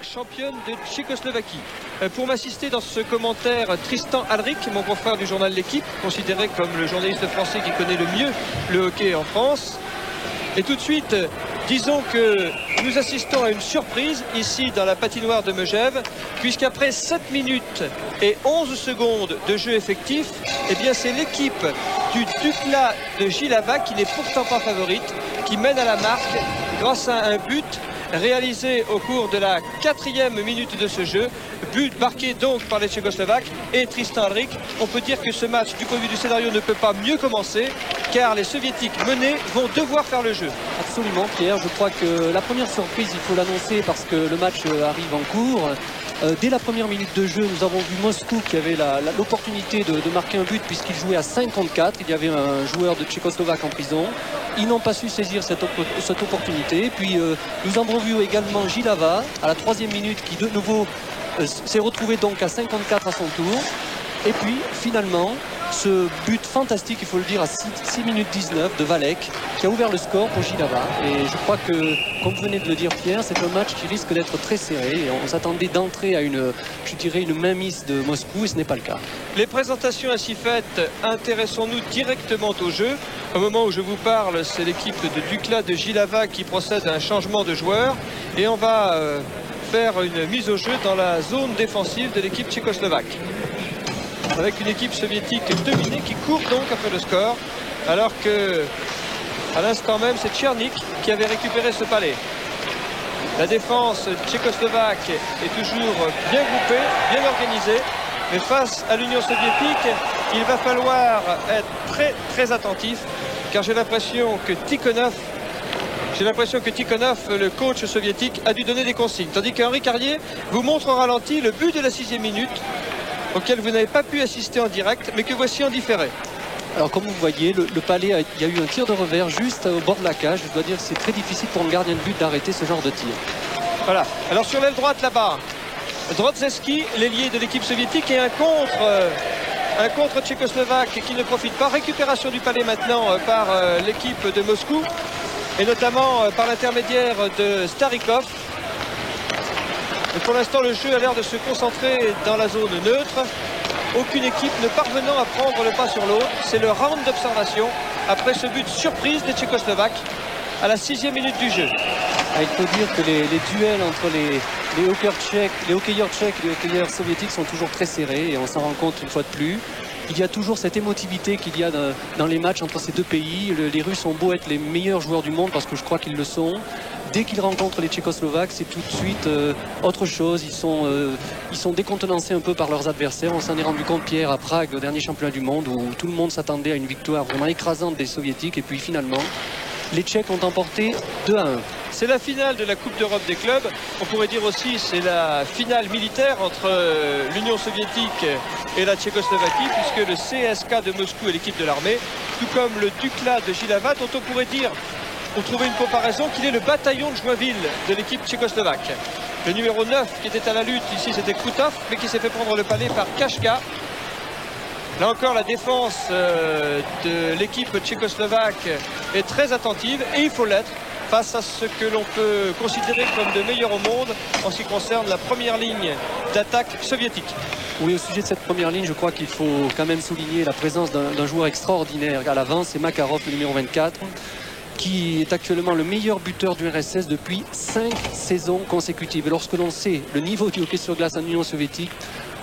Championne de Tchécoslovaquie. Pour m'assister dans ce commentaire, Tristan Alric, mon confrère du journal L'Équipe, considéré comme le journaliste français qui connaît le mieux le hockey en France. Et tout de suite, disons que nous assistons à une surprise ici dans la patinoire de Megève, puisqu'après 7 minutes et 11 secondes de jeu effectif, eh bien c'est l'équipe du Dukla de Jihlava, qui n'est pourtant pas favorite, qui mène à la marque grâce à un but réalisé au cours de la 4e minute de ce jeu, but marqué donc par les Tchécoslovaques. Et Tristan Alric, on peut dire que ce match du point de vue du scénario ne peut pas mieux commencer, car les Soviétiques menés vont devoir faire le jeu. Absolument Pierre, je crois que la première surprise, il faut l'annoncer parce que le match arrive en cours. Dès la première minute de jeu, nous avons vu Moscou qui avait l'opportunité de marquer un but puisqu'il jouait à 54. Il y avait un joueur de Tchécoslovaque en prison. Ils n'ont pas su saisir cette opportunité. Puis nous avons vu également Jihlava à la 3e minute qui de nouveau s'est retrouvé donc à 54 à son tour. Et puis finalement, ce but fantastique, il faut le dire, à 6 minutes 19 de Valek qui a ouvert le score pour Jihlava. Et je crois que, comme vous venez de le dire Pierre, c'est un match qui risque d'être très serré. Et on s'attendait d'entrer à une mainmise de Moscou et ce n'est pas le cas. Les présentations ainsi faites, intéressons-nous directement au jeu. Au moment où je vous parle, c'est l'équipe de Dukla de Jihlava qui procède à un changement de joueur. Et on va faire une mise au jeu dans la zone défensive de l'équipe tchécoslovaque, avec une équipe soviétique dominée qui court donc après le score, alors que à l'instant même c'est Tchernik qui avait récupéré ce palais. La défense tchécoslovaque est toujours bien groupée, bien organisée, mais face à l'Union soviétique, il va falloir être très attentif, car j'ai l'impression que Tikhonov, le coach soviétique, a dû donner des consignes, tandis qu'Henri Carrier vous montre au ralenti le but de la 6e minute, auquel vous n'avez pas pu assister en direct, mais que voici en différé. Alors comme vous voyez, le palais, il y a eu un tir de revers juste au bord de la cage. Je dois dire que c'est très difficile pour un gardien de but d'arrêter ce genre de tir. Voilà, alors sur l'aile droite là-bas, Drodzewski, l'ailier de l'équipe soviétique, et un contre tchécoslovaque qui ne profite pas. Récupération du palais maintenant par l'équipe de Moscou, et notamment par l'intermédiaire de Starikov. Et pour l'instant, le jeu a l'air de se concentrer dans la zone neutre. Aucune équipe ne parvenant à prendre le pas sur l'autre. C'est le round d'observation après ce but surprise des Tchécoslovaques à la 6e minute du jeu. Il faut dire que les duels entre les hockeyeurs tchèques et les hockeyeurs soviétiques sont toujours très serrés, et on s'en rend compte une fois de plus. Il y a toujours cette émotivité qu'il y a dans les matchs entre ces deux pays. Les Russes ont beau être les meilleurs joueurs du monde, parce que je crois qu'ils le sont. Dès qu'ils rencontrent les Tchécoslovaques, c'est tout de suite autre chose. Ils sont décontenancés un peu par leurs adversaires. On s'en est rendu compte, Pierre, à Prague, au dernier championnat du monde, où tout le monde s'attendait à une victoire vraiment écrasante des Soviétiques. Et puis finalement, les Tchèques ont emporté 2-1. C'est la finale de la Coupe d'Europe des clubs. On pourrait dire aussi c'est la finale militaire entre l'Union soviétique et la Tchécoslovaquie, puisque le CSKA de Moscou est l'équipe de l'armée, tout comme le Dukla de Jihlava, dont on pourrait dire, pour trouver une comparaison, qu'il est le bataillon de Joinville de l'équipe tchécoslovaque. Le numéro 9 qui était à la lutte ici, c'était Koutov, mais qui s'est fait prendre le palais par Kashka. Là encore, la défense de l'équipe tchécoslovaque est très attentive, et il faut l'être face à ce que l'on peut considérer comme de meilleur au monde en ce qui concerne la première ligne d'attaque soviétique. Oui, au sujet de cette première ligne, je crois qu'il faut quand même souligner la présence d'un joueur extraordinaire à l'avant, c'est Makarov, le numéro 24, qui est actuellement le meilleur buteur du RSS depuis 5 saisons consécutives. Et lorsque l'on sait le niveau du hockey sur glace en Union soviétique,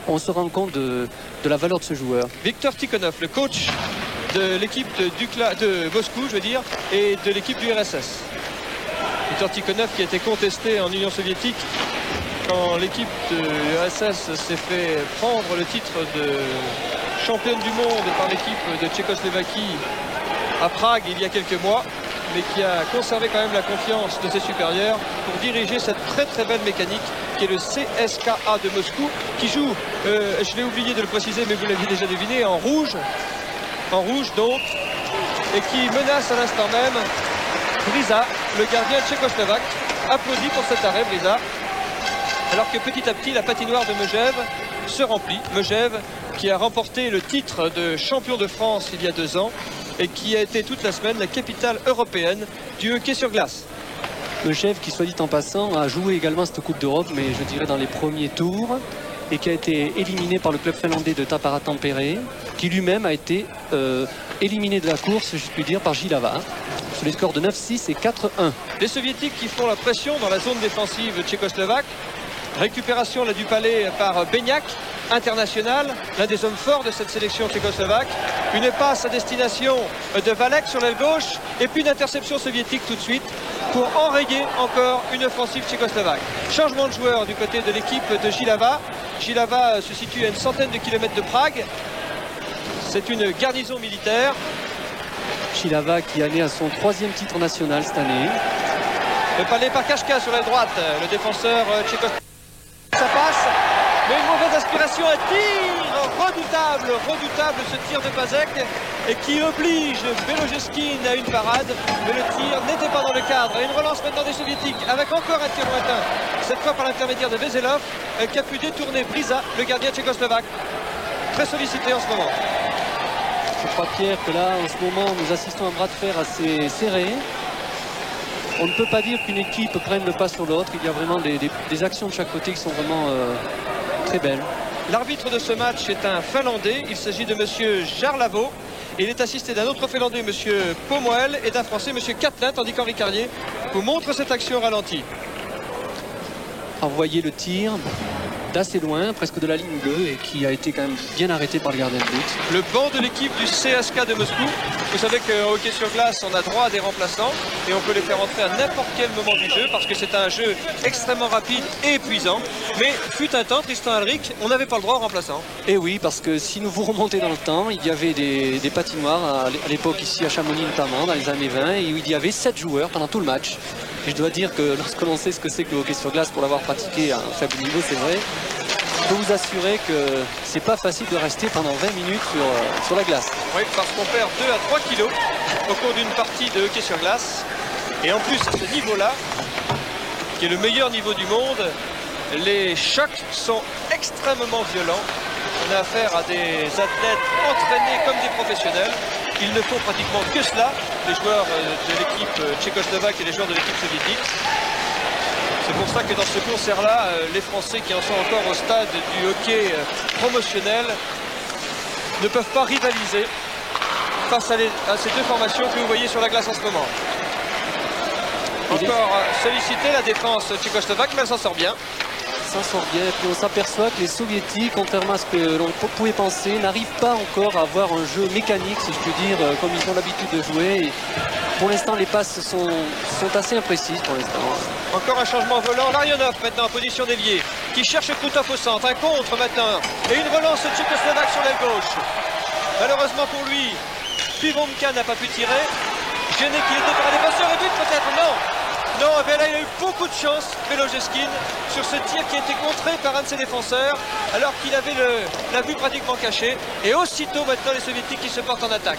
on se rend compte de la valeur de ce joueur. Viktor Tikhonov, le coach de l'équipe de Moscou, je veux dire, et de l'équipe du RSS. Viktor Tikhonov qui a été contesté en Union soviétique quand l'équipe de l'URSS s'est fait prendre le titre de championne du monde par l'équipe de Tchécoslovaquie à Prague il y a quelques mois, mais qui a conservé quand même la confiance de ses supérieurs pour diriger cette très belle mécanique qui est le CSKA de Moscou, qui joue, je l'ai oublié de le préciser, mais vous l'aviez déjà deviné, en rouge donc, et qui menace à l'instant même Brisa, le gardien tchécoslovaque. Applaudit pour cet arrêt, Brisa, alors que petit à petit la patinoire de Megève se remplit. Megève qui a remporté le titre de champion de France il y a 2 ans et qui a été toute la semaine la capitale européenne du hockey sur glace. Eugev qui, soit dit en passant, a joué également cette Coupe d'Europe, mais je dirais dans les premiers tours, et qui a été éliminé par le club finlandais de Tappara Tampere, qui lui-même a été éliminé de la course, je puis dire, par Jilava, sur les scores de 9-6 et 4-1. Les soviétiques qui font la pression dans la zone défensive tchécoslovaque. Récupération là du palais par Beignac, international, l'un des hommes forts de cette sélection tchécoslovaque. Une passe à destination de Valek sur l'aile gauche et puis une interception soviétique tout de suite pour enrayer encore une offensive tchécoslovaque. Changement de joueur du côté de l'équipe de Jilava. Jilava se situe à une centaine de kilomètres de Prague. C'est une garnison militaire. Jilava qui allait à son 3e titre national cette année. Le palais par Kachka sur l'aile droite, le défenseur tchécoslovaque. Ça passe, mais une mauvaise aspiration, un tir redoutable ce tir de Pazek et qui oblige Belogeskin à une parade, mais le tir n'était pas dans le cadre. Et une relance maintenant des soviétiques avec encore un tir lointain, cette fois par l'intermédiaire de Veselov qui a pu détourner Brisa, le gardien tchécoslovaque, très sollicité en ce moment. Je crois, Pierre, que là en ce moment nous assistons à un bras de fer assez serré. On ne peut pas dire qu'une équipe prenne le pas sur l'autre. Il y a vraiment des actions de chaque côté qui sont vraiment très belles. L'arbitre de ce match est un Finlandais. Il s'agit de monsieur Jarlavo. Et il est assisté d'un autre Finlandais, monsieur Pomoel, et d'un Français, monsieur Catlin, tandis qu'Henri Carlier vous montre cette action au ralenti. Envoyer le tir d'assez loin, presque de la ligne bleue, et qui a été quand même bien arrêté par le gardien de but. Le banc de l'équipe du CSKA de Moscou. Vous savez qu'au hockey sur glace, on a droit à des remplaçants et on peut les faire entrer à n'importe quel moment du jeu parce que c'est un jeu extrêmement rapide et épuisant. Mais fut un temps, Tristan Alric, on n'avait pas le droit aux remplaçants. Et oui, parce que si nous vous remontez dans le temps, il y avait des patinoires à l'époque ici à Chamonix notamment, dans les années 20, et il y avait 7 joueurs pendant tout le match. Et je dois dire que lorsque l'on sait ce que c'est que le hockey sur glace pour l'avoir pratiqué à un faible niveau, c'est vrai, je peux vous assurer que c'est pas facile de rester pendant 20 minutes sur la glace. Oui, parce qu'on perd 2 à 3 kilos au cours d'une partie de hockey sur glace. Et en plus, ce niveau-là, qui est le meilleur niveau du monde, les chocs sont extrêmement violents. On a affaire à des athlètes entraînés comme des professionnels. Ils ne font pratiquement que cela, les joueurs de l'équipe tchécoslovaque et les joueurs de l'équipe soviétique. C'est pour ça que dans ce concert-là, les Français qui en sont encore au stade du hockey promotionnel ne peuvent pas rivaliser face à ces deux formations que vous voyez sur la glace en ce moment. Encore sollicité la défense tchécoslovaque, mais elle s'en sort bien. Ça sort bien, et puis on s'aperçoit que les soviétiques, contrairement à ce que l'on pouvait penser, n'arrivent pas encore à avoir un jeu mécanique, si je puis dire, comme ils ont l'habitude de jouer. Et pour l'instant, les passes sont assez imprécises pour l'instant. Encore un changement volant, Larionov maintenant en position d'ailier, qui cherche Krutov au centre, un contre maintenant, et une relance tchécoslovaque sur l'aile gauche. Malheureusement pour lui, Pivonka n'a pas pu tirer, gêné qu'il était par un défenseur, et but peut-être, non. Non, mais là il a eu beaucoup de chance, Belogeskin, sur ce tir qui a été contré par un de ses défenseurs, alors qu'il avait la vue pratiquement cachée. Et aussitôt maintenant les soviétiques qui se portent en attaque.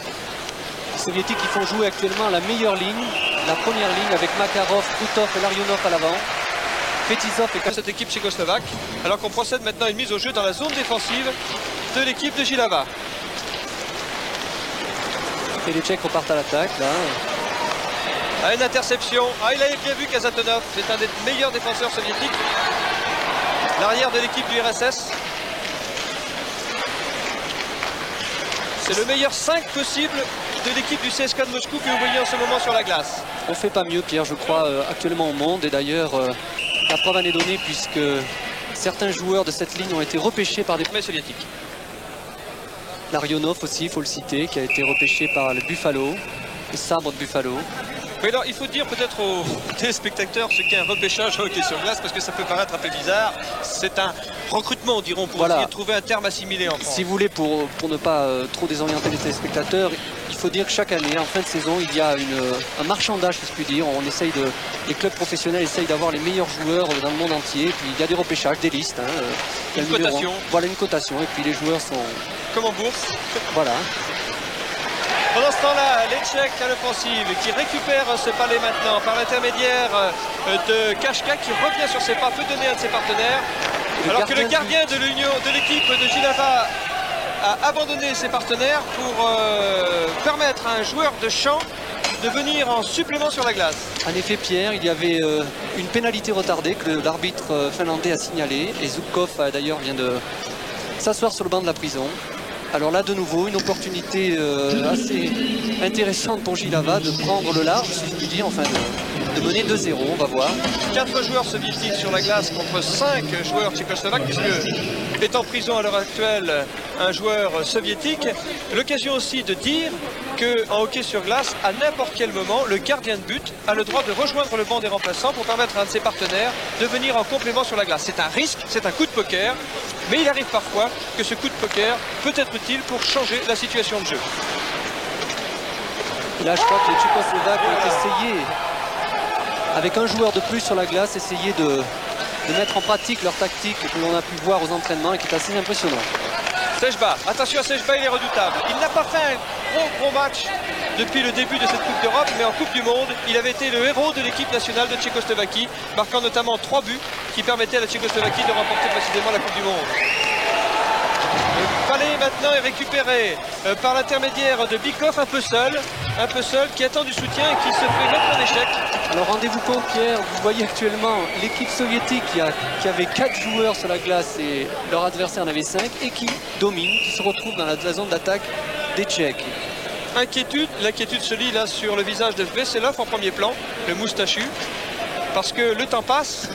Les soviétiques qui font jouer actuellement la meilleure ligne, la première ligne avec Makarov, Krutov et Larionov à l'avant. Fetisov et cette équipe tchécoslovaque, alors qu'on procède maintenant à une mise au jeu dans la zone défensive de l'équipe de Jilava. Et les Tchèques repartent à l'attaque là. À une interception. Ah, il avait bien vu Kazatonov. C'est un des meilleurs défenseurs soviétiques. L'arrière de l'équipe du RSS. C'est le meilleur 5 possible de l'équipe du CSKA de Moscou que vous voyez en ce moment sur la glace. On fait pas mieux, Pierre, je crois, actuellement au monde. Et d'ailleurs, la preuve en est donnée puisque certains joueurs de cette ligne ont été repêchés par des soviétiques. Larionov aussi, il faut le citer, qui a été repêché par le Buffalo, le Sabre de Buffalo. Oui, alors il faut dire peut-être aux téléspectateurs ce qu'est un repêchage au hockey sur glace, parce que ça peut paraître un peu bizarre. C'est un recrutement, diront, pour essayer de trouver un terme assimilé en France. Si vous voulez, pour ne pas trop désorienter les téléspectateurs, il faut dire que chaque année, en fin de saison, il y a un marchandage, si je puis dire. Les clubs professionnels essayent d'avoir les meilleurs joueurs dans le monde entier. Et puis il y a des repêchages, des listes. Une cotation. Voilà, une cotation. Et puis les joueurs sont... Comme en bourse. Voilà. Pendant ce temps-là, les Tchèques à l'offensive qui récupèrent ce palais maintenant par l'intermédiaire de Kachka qui revient sur ses pas, peut donner un de ses partenaires. Alors que le gardien de l'équipe de Jilava a abandonné ses partenaires pour permettre à un joueur de champ de venir en supplément sur la glace. En effet, Pierre, il y avait une pénalité retardée que l'arbitre finlandais a signalée. Et Zubkov d'ailleurs vient de s'asseoir sur le banc de la prison. Alors là, de nouveau, une opportunité assez intéressante pour Jihlava de prendre le large, si je puis dire, enfin de mener 2-0, on va voir. 4 joueurs soviétiques sur la glace contre 5 joueurs tchécoslovaques, puisque est en prison à l'heure actuelle un joueur soviétique. L'occasion aussi de dire qu'en hockey sur glace, à n'importe quel moment, le gardien de but a le droit de rejoindre le banc des remplaçants pour permettre à un de ses partenaires de venir en complément sur la glace. C'est un risque, c'est un coup de poker, mais il arrive parfois que ce coup de poker peut être utile pour changer la situation de jeu. Et là, je crois que les Tchécoslovaques ont essayé, avec un joueur de plus sur la glace, essayer de mettre en pratique leur tactique que l'on a pu voir aux entraînements et qui est assez impressionnant. Sejba, attention à Sejba, il est redoutable. Il n'a pas fait un gros match depuis le début de cette Coupe d'Europe, mais en Coupe du Monde, il avait été le héros de l'équipe nationale de Tchécoslovaquie, marquant notamment 3 buts qui permettaient à la Tchécoslovaquie de remporter précisément la Coupe du Monde. Le palais maintenant est récupéré par l'intermédiaire de Bykov, un peu seul, qui attend du soutien et qui se fait mettre en échec. Alors rendez-vous compte, Pierre, vous voyez actuellement l'équipe soviétique qui avait 4 joueurs sur la glace et leur adversaire en avait 5 et qui domine, qui se retrouve dans la zone d'attaque des Tchèques. L'inquiétude se lit là sur le visage de Veselov en premier plan, le moustachu, parce que le temps passe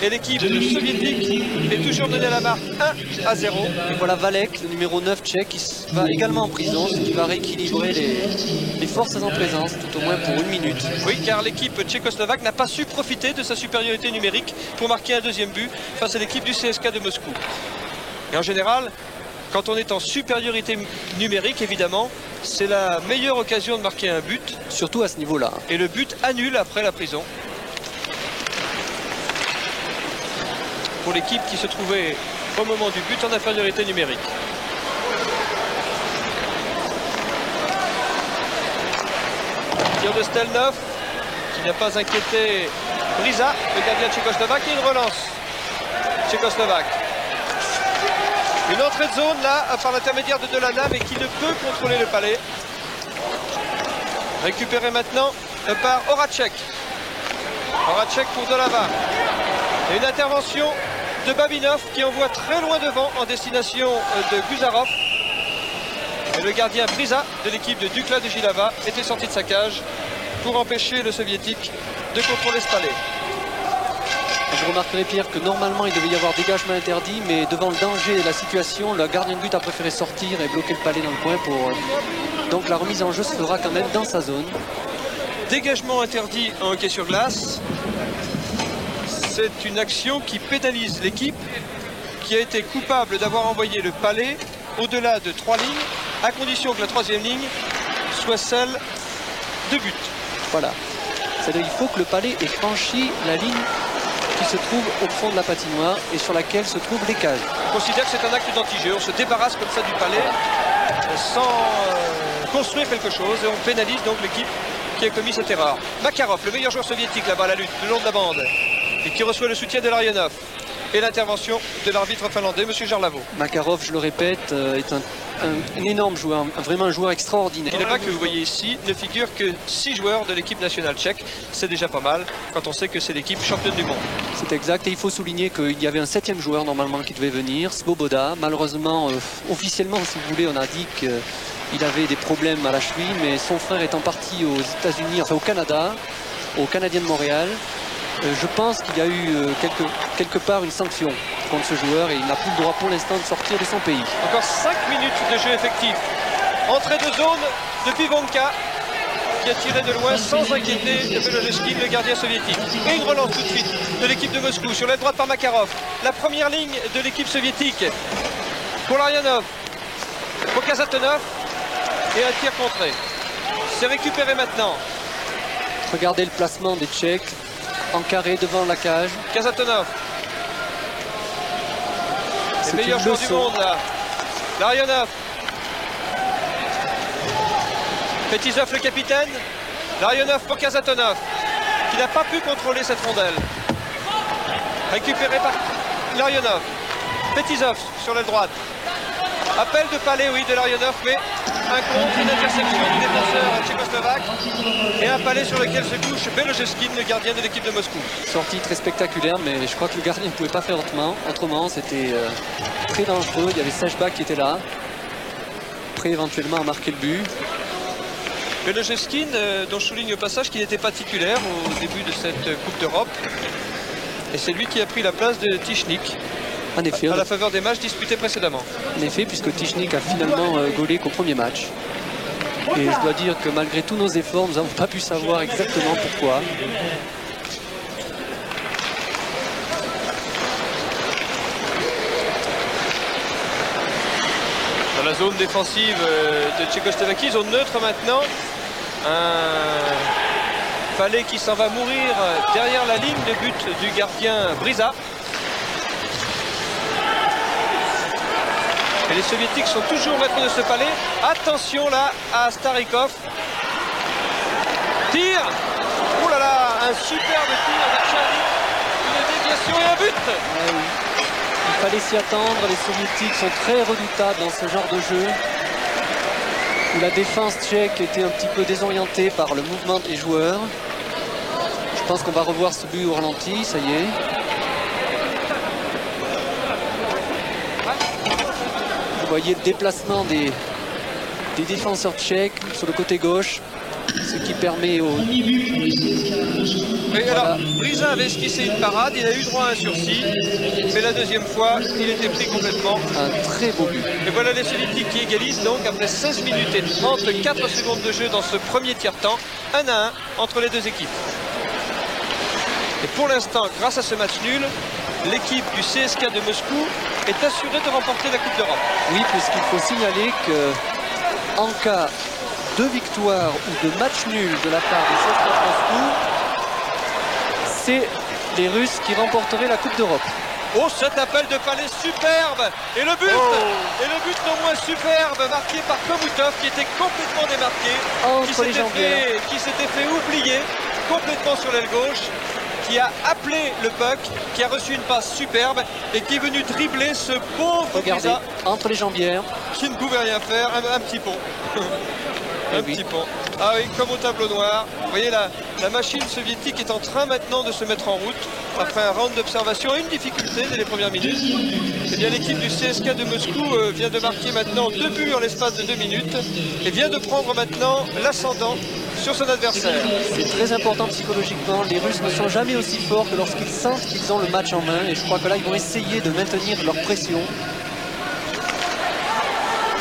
et l'équipe soviétique est toujours donnée à la marque 1-0. Et voilà Valek, le numéro 9 tchèque, qui va également en prison, ce qui va rééquilibrer les forces en présence, tout au moins pour 1 minute. Oui, car l'équipe tchécoslovaque n'a pas su profiter de sa supériorité numérique pour marquer un deuxième but face à l'équipe du CSKA de Moscou. Et en général, quand on est en supériorité numérique, évidemment, c'est la meilleure occasion de marquer un but. Surtout à ce niveau-là. Et le but annule après la prison. Pour l'équipe qui se trouvait au moment du but en infériorité numérique. Tir de Stelnov qui n'a pas inquiété Brisa, le gardien tchécoslovaque, et une relance tchécoslovaque. Une entrée de zone là par l'intermédiaire de Delana, mais qui ne peut contrôler le palais. Récupéré maintenant par Horacek. Horacek pour Delava. Et une intervention de Babinov qui envoie très loin devant en destination de Guzarov. Et le gardien Brisa de l'équipe de Dukla de Jihlava était sorti de sa cage pour empêcher le soviétique de contrôler ce palais. Vous remarquerez, Pierre, que normalement il devait y avoir dégagement interdit, mais devant le danger et la situation, le gardien de but a préféré sortir et bloquer le palais dans le coin pour... Donc la remise en jeu se fera quand même dans sa zone. Dégagement interdit en hockey sur glace. C'est une action qui pénalise l'équipe qui a été coupable d'avoir envoyé le palais au-delà de 3 lignes, à condition que la 3e ligne soit celle de but. Voilà. C'est-à-dire qu'il faut que le palais ait franchi la ligne qui se trouve au fond de la patinoire et sur laquelle se trouvent les cages. On considère que c'est un acte d'anti-jeu. On se débarrasse comme ça du palais sans construire quelque chose et on pénalise donc l'équipe qui a commis cette erreur. Makarov, le meilleur joueur soviétique là-bas à la lutte, le long de la bande, et qui reçoit le soutien de Larionov. Et l'intervention de l'arbitre finlandais, M. Jarlavo. Makarov, je le répète, est un énorme joueur, vraiment un joueur extraordinaire. Et le bas que vous voyez ici ne figure que 6 joueurs de l'équipe nationale tchèque. C'est déjà pas mal quand on sait que c'est l'équipe championne du monde. C'est exact, et il faut souligner qu'il y avait un 7e joueur normalement qui devait venir, Svoboda. Malheureusement, officiellement, si vous voulez, on a dit qu'il avait des problèmes à la cheville, mais son frère étant parti aux États-Unis, enfin au Canada, au Canadien de Montréal. Je pense qu'il y a eu quelque part une sanction contre ce joueur et il n'a plus le droit pour l'instant de sortir de son pays. Encore 5 minutes de jeu effectif. Entrée de zone de Pivonka qui a tiré de loin sans inquiéter Belojevski, le gardien soviétique. Et une relance tout de suite de l'équipe de Moscou sur la droite par Makarov. La première ligne de l'équipe soviétique pour Larionov, pour Kasatonov et un tir contré. C'est récupéré maintenant. Regardez le placement des Tchèques. En carré devant la cage. Kasatonov. Les meilleurs joueurs du monde là. Larionov. Petizov le capitaine. Larionov pour Kasatonov qui n'a pas pu contrôler cette rondelle. Récupéré par Larionov. Petizov sur l'aile droite. Appel de palais, oui, de Larionov, mais un contre, une interception du défenseur tchécoslovaque et un palais sur lequel se couche Belojevskin, le gardien de l'équipe de Moscou. Sortie très spectaculaire, mais je crois que le gardien ne pouvait pas faire autrement. C'était très dangereux. Il y avait Sejbak qui était là, prêt éventuellement à marquer le but. Belojevskin, dont je souligne au passage qu'il n'était pas titulaire au début de cette Coupe d'Europe. Et c'est lui qui a pris la place de Tichnik. En effet, à la faveur des matchs disputés précédemment. En effet, puisque Tichnik a finalement gaulé qu'au premier match. Et je dois dire que malgré tous nos efforts, nous n'avons pas pu savoir exactement pourquoi. Dans la zone défensive de Tchécoslovaquie, zone neutre maintenant. Un palais qui s'en va mourir derrière la ligne de but du gardien Brisa. Et les soviétiques sont toujours maîtres de ce palais. Attention là à Starikov. Tir. Oh là là, un superbe tir d'Archavik. Une déviation et un but. Ah oui. Il fallait s'y attendre. Les soviétiques sont très redoutables dans ce genre de jeu. Où la défense tchèque était un petit peu désorientée par le mouvement des joueurs. Je pense qu'on va revoir ce but au ralenti, ça y est. Vous voyez le déplacement des défenseurs tchèques sur le côté gauche, ce qui permet au... Oui, alors, Brisa avait esquissé une parade, il a eu droit à un sursis, mais la deuxième fois, il était pris complètement. Un très beau but. Et voilà les soviétiques qui égalisent donc après 16 minutes et 34 secondes de jeu dans ce premier tiers-temps, 1-1 entre les deux équipes. Et pour l'instant, grâce à ce match nul, l'équipe du CSKA de Moscou est assurée de remporter la Coupe d'Europe. Oui, puisqu'il faut signaler que en cas de victoire ou de match nul de la part du CSKA de Moscou, c'est les Russes qui remporteraient la Coupe d'Europe. Oh, cet appel de palais superbe. Et le but, et le but non moins superbe, marqué par Komutov, qui était complètement démarqué, qui s'était fait oublier complètement sur l'aile gauche, qui a appelé le puck, qui a reçu une passe superbe et qui est venu dribbler ce pauvre Brisa entre les jambières, qui ne pouvait rien faire, un petit pont. Petit pont. Ah oui, comme au tableau noir. Vous voyez la machine soviétique est en train maintenant de se mettre en route après un round d'observation et une difficulté dès les premières minutes. Eh bien, l'équipe du CSKA de Moscou vient de marquer maintenant 2 buts en l'espace de 2 minutes et vient de prendre maintenant l'ascendant sur son adversaire. C'est très important psychologiquement. Les Russes ne sont jamais aussi forts que lorsqu'ils sentent qu'ils ont le match en main. Et je crois que là, ils vont essayer de maintenir leur pression.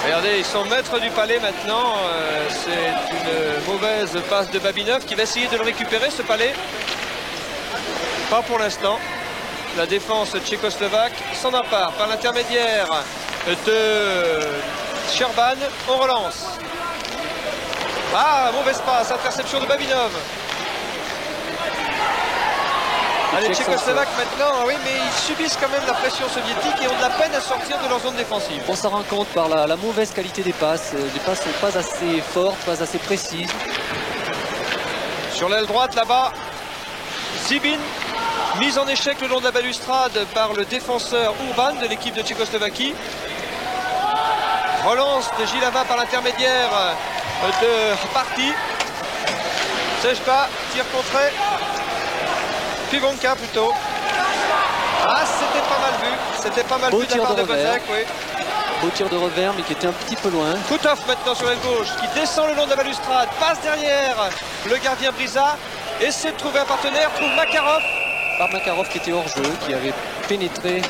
Regardez, ils sont maîtres du palais maintenant. C'est une mauvaise passe de Babinov qui va essayer de le récupérer, ce palais. Pas pour l'instant. La défense tchécoslovaque s'en empare par l'intermédiaire de Sherban. On relance. Ah, mauvaise passe, interception de Babinov. Les Tchécoslovaques maintenant, oui, mais ils subissent quand même la pression soviétique et ont de la peine à sortir de leur zone défensive. On s'en rend compte par la mauvaise qualité des passes. Les passes ne sont pas assez fortes, pas assez précises. Sur l'aile droite, là-bas, Zibin, mise en échec le long de la balustrade par le défenseur Urban de l'équipe de Tchécoslovaquie. Relance de Gilava par l'intermédiaire de Parti. Sejba, tir contré. Pivonka plutôt. Ah, c'était pas mal vu. C'était pas mal vu de la part de Bozek, oui. Beau tir de revers, mais qui était un petit peu loin. Koutov maintenant sur l'aile gauche, qui descend le long de la balustrade, passe derrière le gardien Brisa, essaie de trouver un partenaire, trouve Makarov. Makarov qui était hors jeu, qui avait pénétré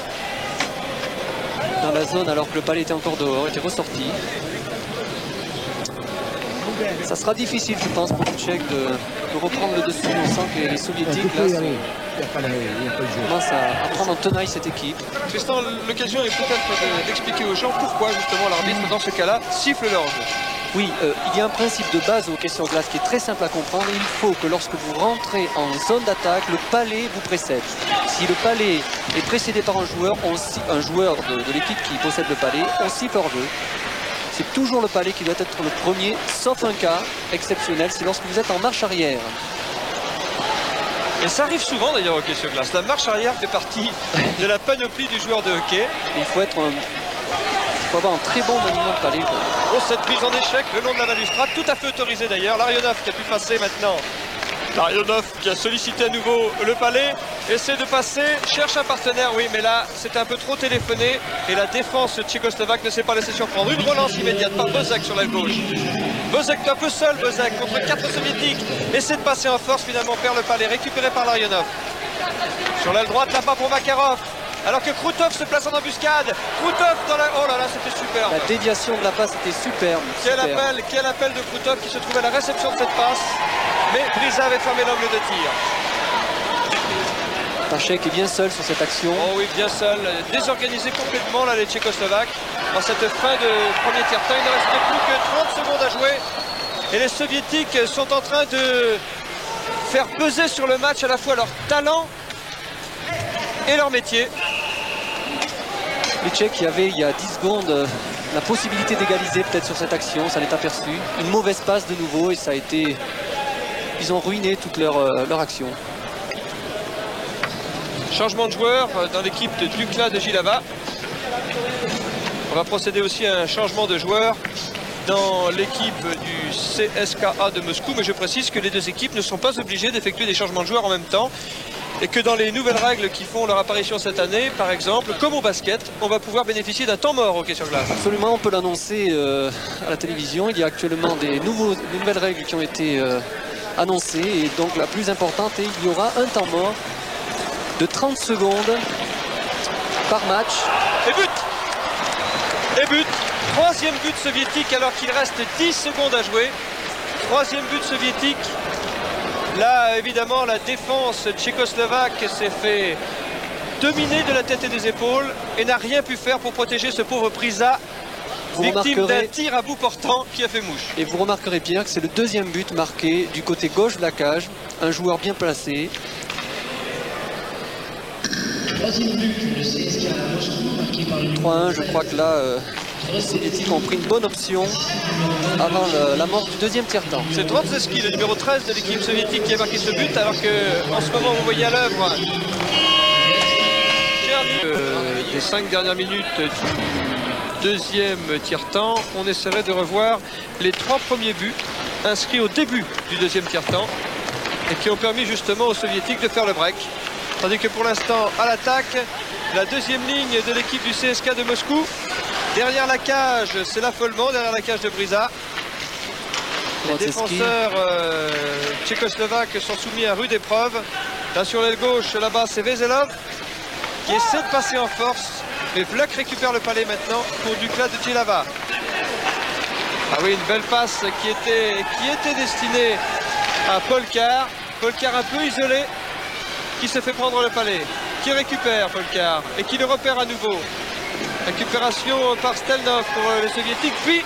dans la zone alors que le palais était encore dehors, était ressorti. Ça sera difficile, je pense, pour les Tchèques de reprendre le dessus. On sent que les Soviétiques là, commencent à prendre en tenaille cette équipe. Tristan, l'occasion est peut-être d'expliquer aux gens pourquoi justement l'arbitre dans ce cas-là siffle leur jeu. Oui, il y a un principe de base au hockey sur glace qui est très simple à comprendre. Il faut que lorsque vous rentrez en zone d'attaque, le palais vous précède. Si le palais est précédé par un joueur de l'équipe qui possède le palais, on siffle hors jeu. C'est toujours le palais qui doit être le premier, sauf un cas exceptionnel, c'est lorsque vous êtes en marche arrière. Et ça arrive souvent d'ailleurs au hockey sur glace. La marche arrière fait partie de la panoplie du joueur de hockey. Il faut être faut avoir un très bon maniement de palais. Oh, cette prise en échec le long de la balustrade, tout à fait autorisée d'ailleurs. Larionov qui a pu passer maintenant. Larionov qui a sollicité à nouveau le palais, essaie de passer, cherche un partenaire, oui, mais là c'était un peu trop téléphoné et la défense tchécoslovaque ne s'est pas laissée surprendre. Une relance immédiate par Bozek sur la gauche. Bozek un peu seul, Bozek contre 4 soviétiques, essaie de passer en force, finalement perd le palais, récupéré par Larionov. Sur l'aile droite là-bas pour Makarov. Alors que Krutov se place en embuscade. Krutov dans la... Oh là là, c'était superbe. La déviation de la passe était superbe. Quel appel de Krutov qui se trouvait à la réception de cette passe. Mais Bryza avait fermé l'angle de tir. Tachek est bien seul sur cette action. Oh oui, bien seul. Désorganisé complètement là, les Tchécoslovaques. En cette fin de premier tiers-temps, il ne restait plus que 30 secondes à jouer. Et les Soviétiques sont en train de faire peser sur le match à la fois leur talent et leur métier. Les Tchèques qui avaient il y a 10 secondes la possibilité d'égaliser peut-être sur cette action, ça n'est aperçu. Une mauvaise passe de nouveau et ça a été... Ils ont ruiné toute leur action. Changement de joueur dans l'équipe de Dukla de Jilava. On va procéder aussi à un changement de joueur dans l'équipe du CSKA de Moscou. Mais je précise que les deux équipes ne sont pas obligées d'effectuer des changements de joueurs en même temps. Et que dans les nouvelles règles qui font leur apparition cette année, par exemple, comme au basket, on va pouvoir bénéficier d'un temps mort au hockey sur glace. Absolument, on peut l'annoncer à la télévision. Il y a actuellement des nouvelles règles qui ont été annoncées. Et donc la plus importante, est il y aura un temps mort de 30 secondes par match. Et but! Et but! Troisième but soviétique alors qu'il reste 10 secondes à jouer. Troisième but soviétique. Là, évidemment, la défense tchécoslovaque s'est fait dominer de la tête et des épaules et n'a rien pu faire pour protéger ce pauvre Bryza, victime d'un tir à bout portant qui a fait mouche. Et vous remarquerez bien que c'est le deuxième but marqué du côté gauche de la cage. Un joueur bien placé. Troisième but, le CSKA Moscou, marqué par le 3-1, je crois que là, les Soviétiques ont pris une bonne option avant la mort du deuxième tiers-temps. C'est Trotzeski, le numéro 13 de l'équipe soviétique, qui a marqué ce but, alors que en ce moment vous voyez à l'œuvre les 5 dernières minutes du deuxième tiers-temps. On essaierait de revoir les 3 premiers buts inscrits au début du deuxième tiers-temps et qui ont permis justement aux soviétiques de faire le break. Tandis que pour l'instant, à l'attaque, la deuxième ligne de l'équipe du CSKA de Moscou. Derrière la cage, c'est l'affolement, derrière la cage de Bryza. Les défenseurs tchécoslovaques sont soumis à rude épreuve. Là sur l'aile gauche, là-bas, c'est Veselov qui essaie de passer en force. Et Vlach récupère le palais maintenant pour Dukla de Jilava. Ah oui, une belle passe qui était destinée à Polkar. Polkar un peu isolé, qui se fait prendre le palais, qui récupère Polkar et qui le repère à nouveau. Récupération par Stelnov pour les soviétiques, puis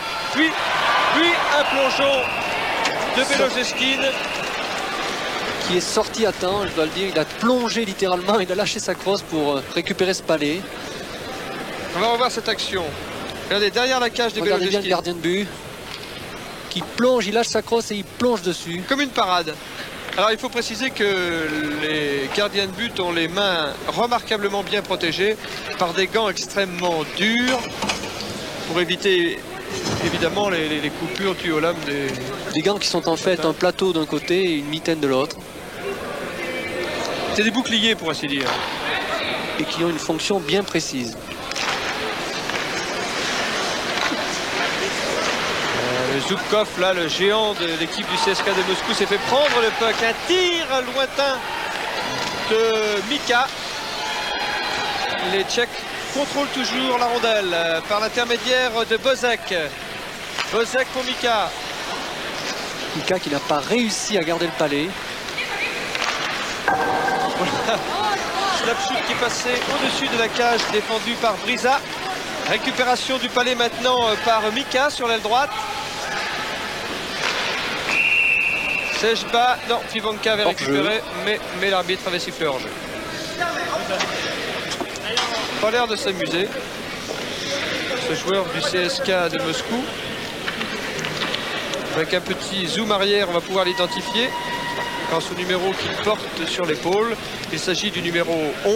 un plongeon de Belogeskine. Qui est sorti à temps, je dois le dire, il a plongé littéralement, il a lâché sa crosse pour récupérer ce palais. On va revoir cette action. Regardez, derrière la cage de Belogeskine. Regardez bien le gardien de but, qui plonge, il lâche sa crosse et il plonge dessus. Comme une parade. Alors il faut préciser que les gardiens de but ont les mains remarquablement bien protégées par des gants extrêmement durs pour éviter évidemment les coupures dues aux lames des gants qui sont en fait un plateau d'un côté et une mitaine de l'autre. C'est des boucliers pour ainsi dire. Et qui ont une fonction bien précise. Zubkov, là, le géant de l'équipe du CSKA de Moscou, s'est fait prendre le puck. Un tir lointain de Mika. Les Tchèques contrôlent toujours la rondelle par l'intermédiaire de Bozek. Bozek pour Mika. Mika qui n'a pas réussi à garder le palais. Slapchuk qui est passé au-dessus de la cage, défendu par Bryza. Récupération du palais maintenant par Mika sur l'aile droite. Sejba, non, Fivonka avait récupéré, mais l'arbitre avait sifflé hors jeu. Pas l'air de s'amuser, ce joueur du CSKA de Moscou. Avec un petit zoom arrière, on va pouvoir l'identifier grâce au numéro qu'il porte sur l'épaule. Il s'agit du numéro 11.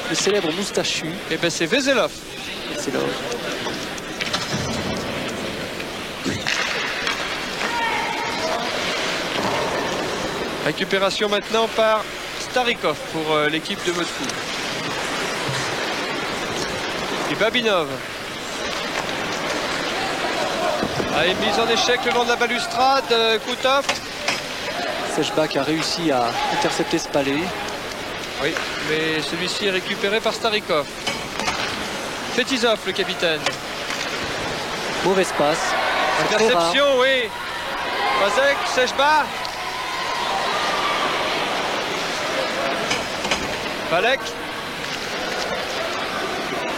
Le célèbre moustachu. Et bien c'est Veselov. Récupération maintenant par Starikov pour l'équipe de Moscou. Et Babinov. Une mise en échec le long de la balustrade. Koutov. Sejbak a réussi à intercepter ce palais. Oui, mais celui-ci est récupéré par Starikov. Fetisov, le capitaine. Mauvaise passe. Interception, oui. Vazek, Sejbak. Valek.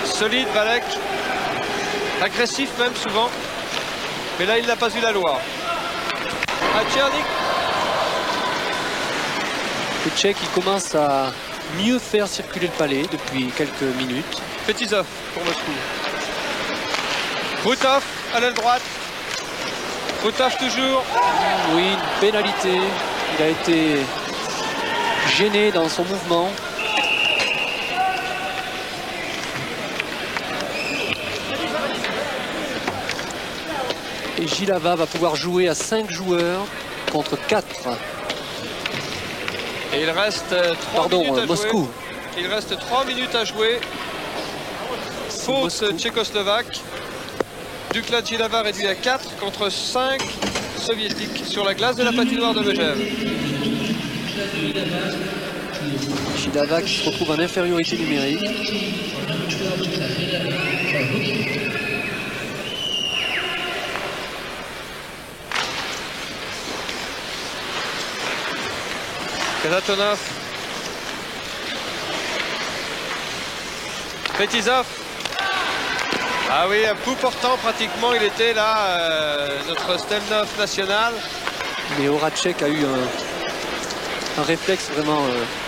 Solide, Valek. Agressif même souvent. Mais là, il n'a pas eu la loi. Tchernik. Le Tchèque, il commence à mieux faire circuler le palais depuis quelques minutes. Fetisov pour Moscou. Koutov à l'aile droite. Koutov toujours. Oui, une pénalité. Il a été gêné dans son mouvement. Et Jilava va pouvoir jouer à 5 joueurs contre 4. Et il reste 3 minutes à Moscou. jouer. Il reste 3 minutes à jouer. Faute tchécoslovaque. Dukla Jilava réduit à 4 contre 5 soviétiques sur la glace de la patinoire de Megève. Jilava qui se retrouve en infériorité numérique. Kazatonov. Fetisov. Ah oui, un coup portant pratiquement, il était là, notre Stemnov national. Mais Horacek a eu un réflexe vraiment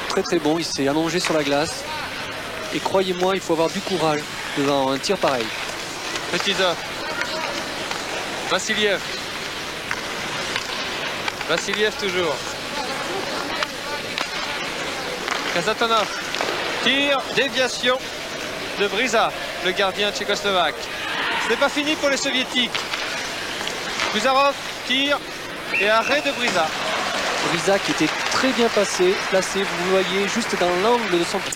très très bon. Il s'est allongé sur la glace. Et croyez-moi, il faut avoir du courage devant un tir pareil. Fetisov. Vassiliev. Vassiliev toujours. Kazatonov. Tir, déviation de Brisa, le gardien tchécoslovaque. Ce n'est pas fini pour les soviétiques. Buzarov, tir et arrêt de Brisa. Brisa qui était très bien placé, vous le voyez juste dans l'angle de son pied.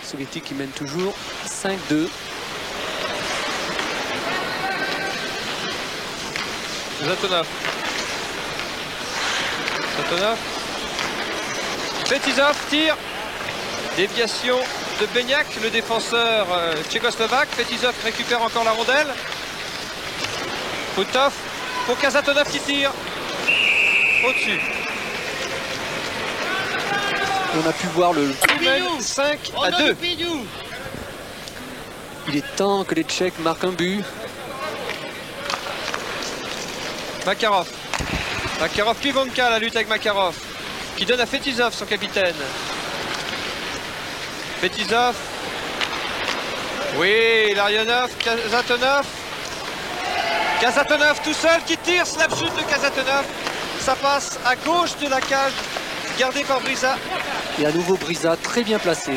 Les soviétiques qui mènent toujours 5-2. Zatonov. Zatonov. Fetisov, tir. Déviation de Beignac, le défenseur tchécoslovaque. Fetisov récupère encore la rondelle. Koutov pour Kazatonov qui tire. Au-dessus. On a pu voir le 5-2. Il est temps que les Tchèques marquent un but. Makarov. Makarov, Pivonka, la lutte avec Makarov. Qui donne à Fetisov, son capitaine. Fetisov. Oui, Larionov, Kazatonov. Kazatonov tout seul qui tire, snapshot de Kazatonov. Ça passe à gauche de la cage, gardée par Brisa. Et à nouveau Brisa, très bien placé.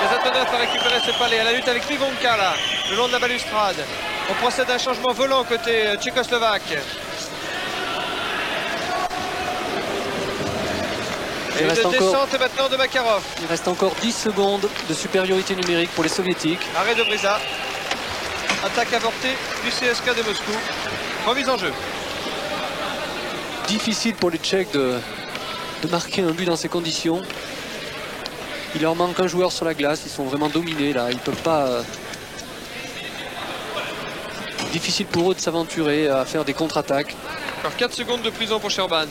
Kazatonov a récupéré ce palais à la lutte avec Pivonka là, le long de la balustrade. On procède à un changement volant côté tchécoslovaque. Et une descente maintenant de Makarov. Il reste encore 10 secondes de supériorité numérique pour les soviétiques. Arrêt de Brisa. Attaque avortée du CSKA de Moscou. Remise en jeu. Difficile pour les Tchèques de marquer un but dans ces conditions. Il leur manque un joueur sur la glace. Ils sont vraiment dominés là. Ils ne peuvent pas... Difficile pour eux de s'aventurer à faire des contre-attaques. Encore 4 secondes de prison pour Sherban.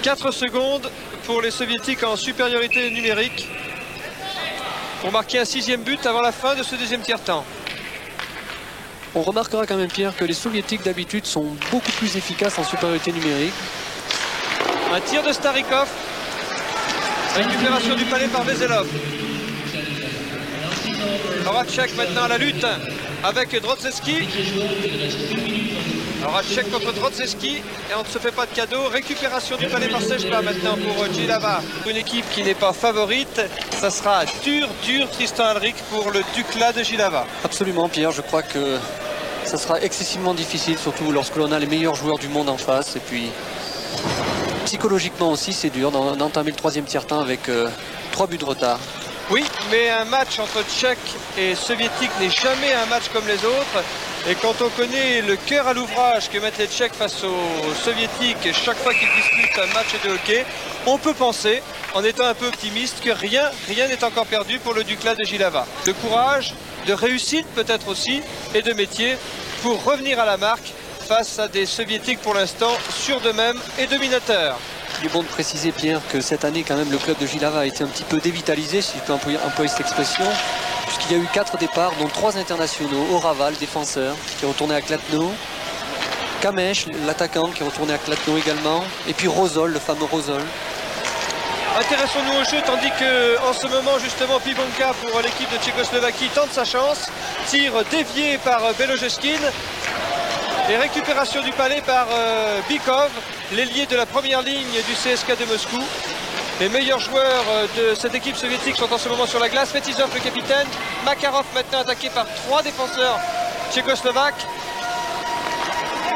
« 4 secondes pour les soviétiques en supériorité numérique pour marquer un 6e but avant la fin de ce deuxième tiers-temps. On remarquera quand même, Pierre, que les soviétiques d'habitude sont beaucoup plus efficaces en supériorité numérique. Un tir de Starikov. Récupération du palais par Veselov. Horacek maintenant à la lutte avec Drozdevski. Alors à Tchèque contre Drozewski et on ne se fait pas de cadeau. Récupération du palais par Sejba maintenant pour Jihlava. Une équipe qui n'est pas favorite. Ça sera dur Tristan Alric pour le Dukla de Jihlava. Absolument Pierre, je crois que ça sera excessivement difficile, surtout lorsque l'on a les meilleurs joueurs du monde en face. Et puis psychologiquement aussi c'est dur d'entamer le troisième tiers-temps avec 3 buts de retard. Oui, mais un match entre Tchèques et Soviétiques n'est jamais un match comme les autres. Et quand on connaît le cœur à l'ouvrage que mettent les Tchèques face aux Soviétiques chaque fois qu'ils disputent un match de hockey, on peut penser, en étant un peu optimiste, que rien n'est encore perdu pour le Dukla de Jihlava. De courage, de réussite peut-être aussi, et de métier pour revenir à la marque face à des Soviétiques pour l'instant sûrs d'eux-mêmes et dominateurs. Il est bon de préciser Pierre que cette année quand même le club de Jihlava a été un petit peu dévitalisé, si je peux employer cette expression, puisqu'il y a eu 4 départs, dont 3 internationaux. Oraval, défenseur, qui est retourné à Kladno, Kamesh, l'attaquant, qui est retourné à Kladno également, et puis Rosol, le fameux Rosol. Intéressons-nous au jeu, tandis que en ce moment justement Pivonka pour l'équipe de Tchécoslovaquie tente sa chance. Tir dévié par Belogeskin. Et récupération du palais par Bykov, l'ailier de la première ligne du CSKA de Moscou. Les meilleurs joueurs de cette équipe soviétique sont en ce moment sur la glace. Fetisov le capitaine, Makarov maintenant attaqué par 3 défenseurs tchécoslovaques.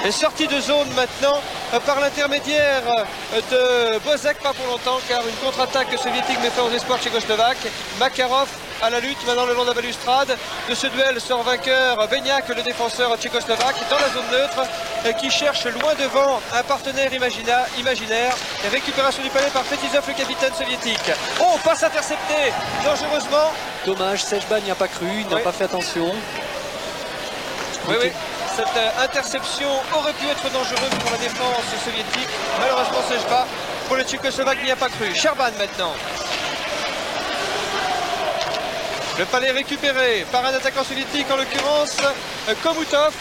Et sortie de zone maintenant par l'intermédiaire de Bozek, pas pour longtemps car une contre-attaque soviétique met fin aux espoirs tchécoslovaques. Makarov à la lutte maintenant le long de la balustrade. De ce duel sort vainqueur Beignac, le défenseur tchécoslovaque, dans la zone neutre, qui cherche loin devant un partenaire imaginaire. Et récupération du palais par Fetisov, le capitaine soviétique. Oh, passe interceptée dangereusement. Dommage, Sejba n'y a pas cru, il n'a pas fait attention. Oui. Cette interception aurait pu être dangereuse pour la défense soviétique. Malheureusement, Sejba, pour le Tchécoslovaque, n'y a pas cru. Sherban maintenant. Le palais récupéré par un attaquant soviétique, en l'occurrence Komutov,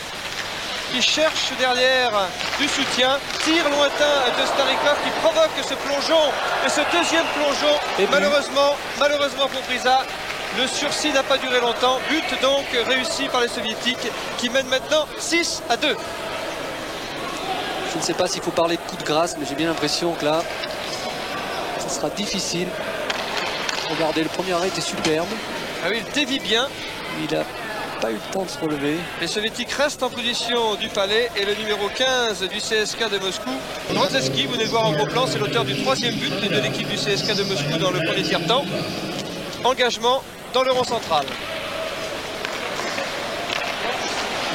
qui cherche derrière du soutien. Tir lointain de Starikov qui provoque ce plongeon et ce deuxième plongeon. Et malheureusement pour Brisa, le sursis n'a pas duré longtemps. But donc réussi par les Soviétiques qui mènent maintenant 6-2. Je ne sais pas s'il faut parler de coup de grâce, mais j'ai bien l'impression que là, ça sera difficile. Regardez, le premier arrêt était superbe. Ah oui, il dévie bien. Il n'a pas eu le temps de se relever. Les Soviétiques restent en position du palais et le numéro 15 du CSKA de Moscou, Drozewski, vous venez de voir en gros plan, c'est l'auteur du 3e but de l'équipe du CSKA de Moscou dans le premier tiers-temps. Engagement dans le rond central.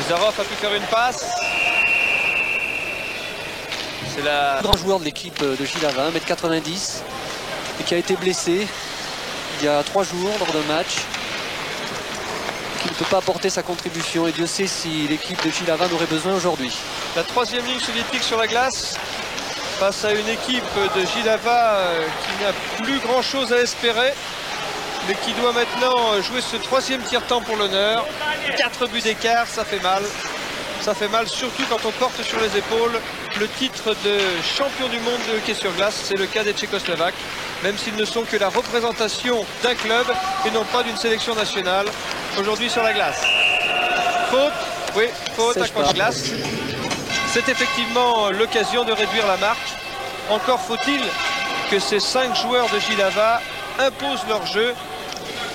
Zarov a pu faire une passe. C'est la... grand joueur de l'équipe de Jihlava, 1m90, et qui a été blessé il y a 3 jours lors d'un match, qui ne peut pas apporter sa contribution, et Dieu sait si l'équipe de Jihlava en aurait besoin aujourd'hui. La 3e ligne soviétique sur la glace face à une équipe de Jihlava qui n'a plus grand chose à espérer, mais qui doit maintenant jouer ce 3e tiers-temps pour l'honneur. 4 buts d'écart, ça fait mal. Ça fait mal, surtout quand on porte sur les épaules le titre de champion du monde de hockey sur glace. C'est le cas des Tchécoslovaques, même s'ils ne sont que la représentation d'un club et non pas d'une sélection nationale aujourd'hui sur la glace. Faute, oui, faute à contre glace. C'est effectivement l'occasion de réduire la marque. Encore faut-il que ces 5 joueurs de Jihlava imposent leur jeu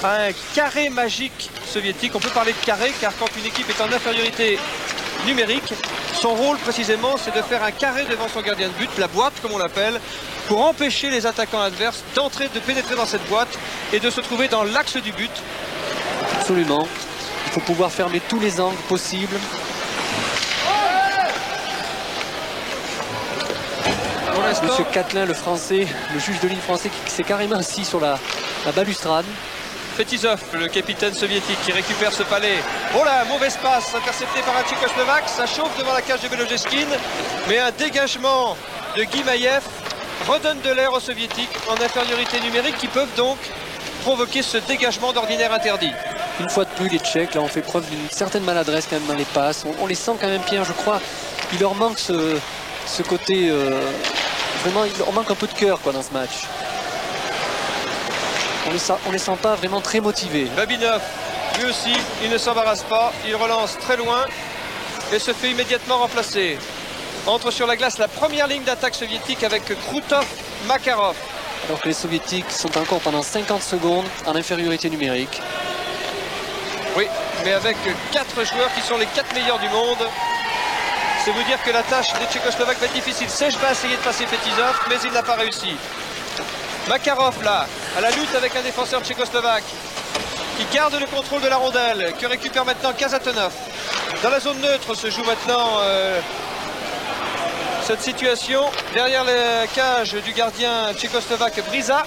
à un carré magique soviétique. On peut parler de carré car quand une équipe est en infériorité numérique, son rôle précisément c'est de faire un carré devant son gardien de but, la boîte comme on l'appelle, pour empêcher les attaquants adverses de pénétrer dans cette boîte et de se trouver dans l'axe du but. Absolument, il faut pouvoir fermer tous les angles possibles. Monsieur Catelin, le français, le juge de ligne français, qui s'est carrément assis sur la balustrade. Fetisov, le capitaine soviétique, qui récupère ce palais. Oh là, mauvaise passe, intercepté par un Tchécoslovaque. Ça chauffe devant la cage de Belogeskin. Mais un dégagement de Guimaev redonne de l'air aux Soviétiques en infériorité numérique, qui peuvent donc provoquer ce dégagement d'ordinaire interdit. Une fois de plus, les Tchèques là, ont fait preuve d'une certaine maladresse quand même dans les passes. On les sent quand même, Pierre, je crois. Il leur manque ce côté... vraiment, il leur manque un peu de cœur quoi, dans ce match. On les sent pas vraiment très motivés. Babinov, lui aussi, il ne s'embarrasse pas. Il relance très loin. et se fait immédiatement remplacer. Entre sur la glace la première ligne d'attaque soviétique avec Krutov, Makarov. Alors que les soviétiques sont encore pendant 50 secondes en infériorité numérique. Oui, mais avec 4 joueurs qui sont les 4 meilleurs du monde. C'est vous dire que la tâche des Tchécoslovaques va être difficile. Sejba a essayé de passer Fetisov, mais il n'a pas réussi. Makarov là, à la lutte avec un défenseur tchécoslovaque qui garde le contrôle de la rondelle, que récupère maintenant Kazatonov. Dans la zone neutre se joue maintenant cette situation derrière la cage du gardien tchécoslovaque Brisa.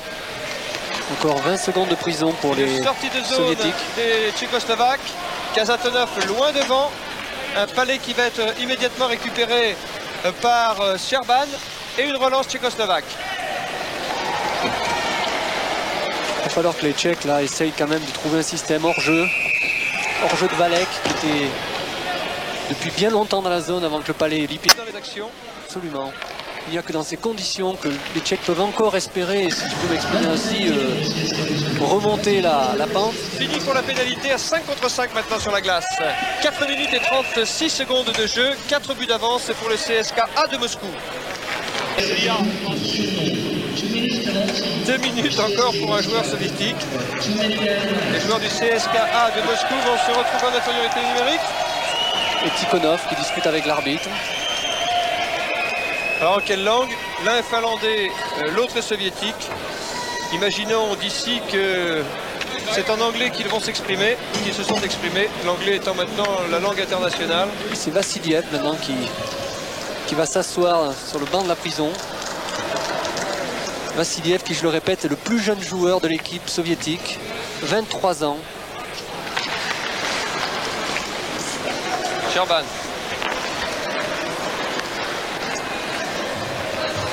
Encore 20 secondes de prison pour les sortie de zone soviétiques. des Tchécoslovaques. Kazatonov loin devant. Un palais qui va être immédiatement récupéré par Sherban et une relance tchécoslovaque. Il va falloir que les Tchèques là essayent quand même de trouver un système hors-jeu de Valek qui était depuis bien longtemps dans la zone avant que le palais ait lippé. Dans les actions. Absolument. Il n'y a que dans ces conditions que les Tchèques peuvent encore espérer, si je peux m'exprimer ainsi, remonter la pente. Fini pour la pénalité à 5 contre 5 maintenant sur la glace. 4 minutes et 36 secondes de jeu, 4 buts d'avance pour le CSKA de Moscou. 2 minutes encore pour un joueur soviétique. Les joueurs du CSKA de Moscou vont se retrouver en infériorité numérique. Et Tikhonov qui discute avec l'arbitre. Alors en quelle langue? L'un est finlandais, l'autre est soviétique. Imaginons d'ici que c'est en anglais qu'ils vont s'exprimer, qu'ils se sont exprimés. L'anglais étant maintenant la langue internationale. C'est Vassiliev maintenant qui va s'asseoir sur le banc de la prison. Vassiliev qui, je le répète, est le plus jeune joueur de l'équipe soviétique. 23 ans. Sherban.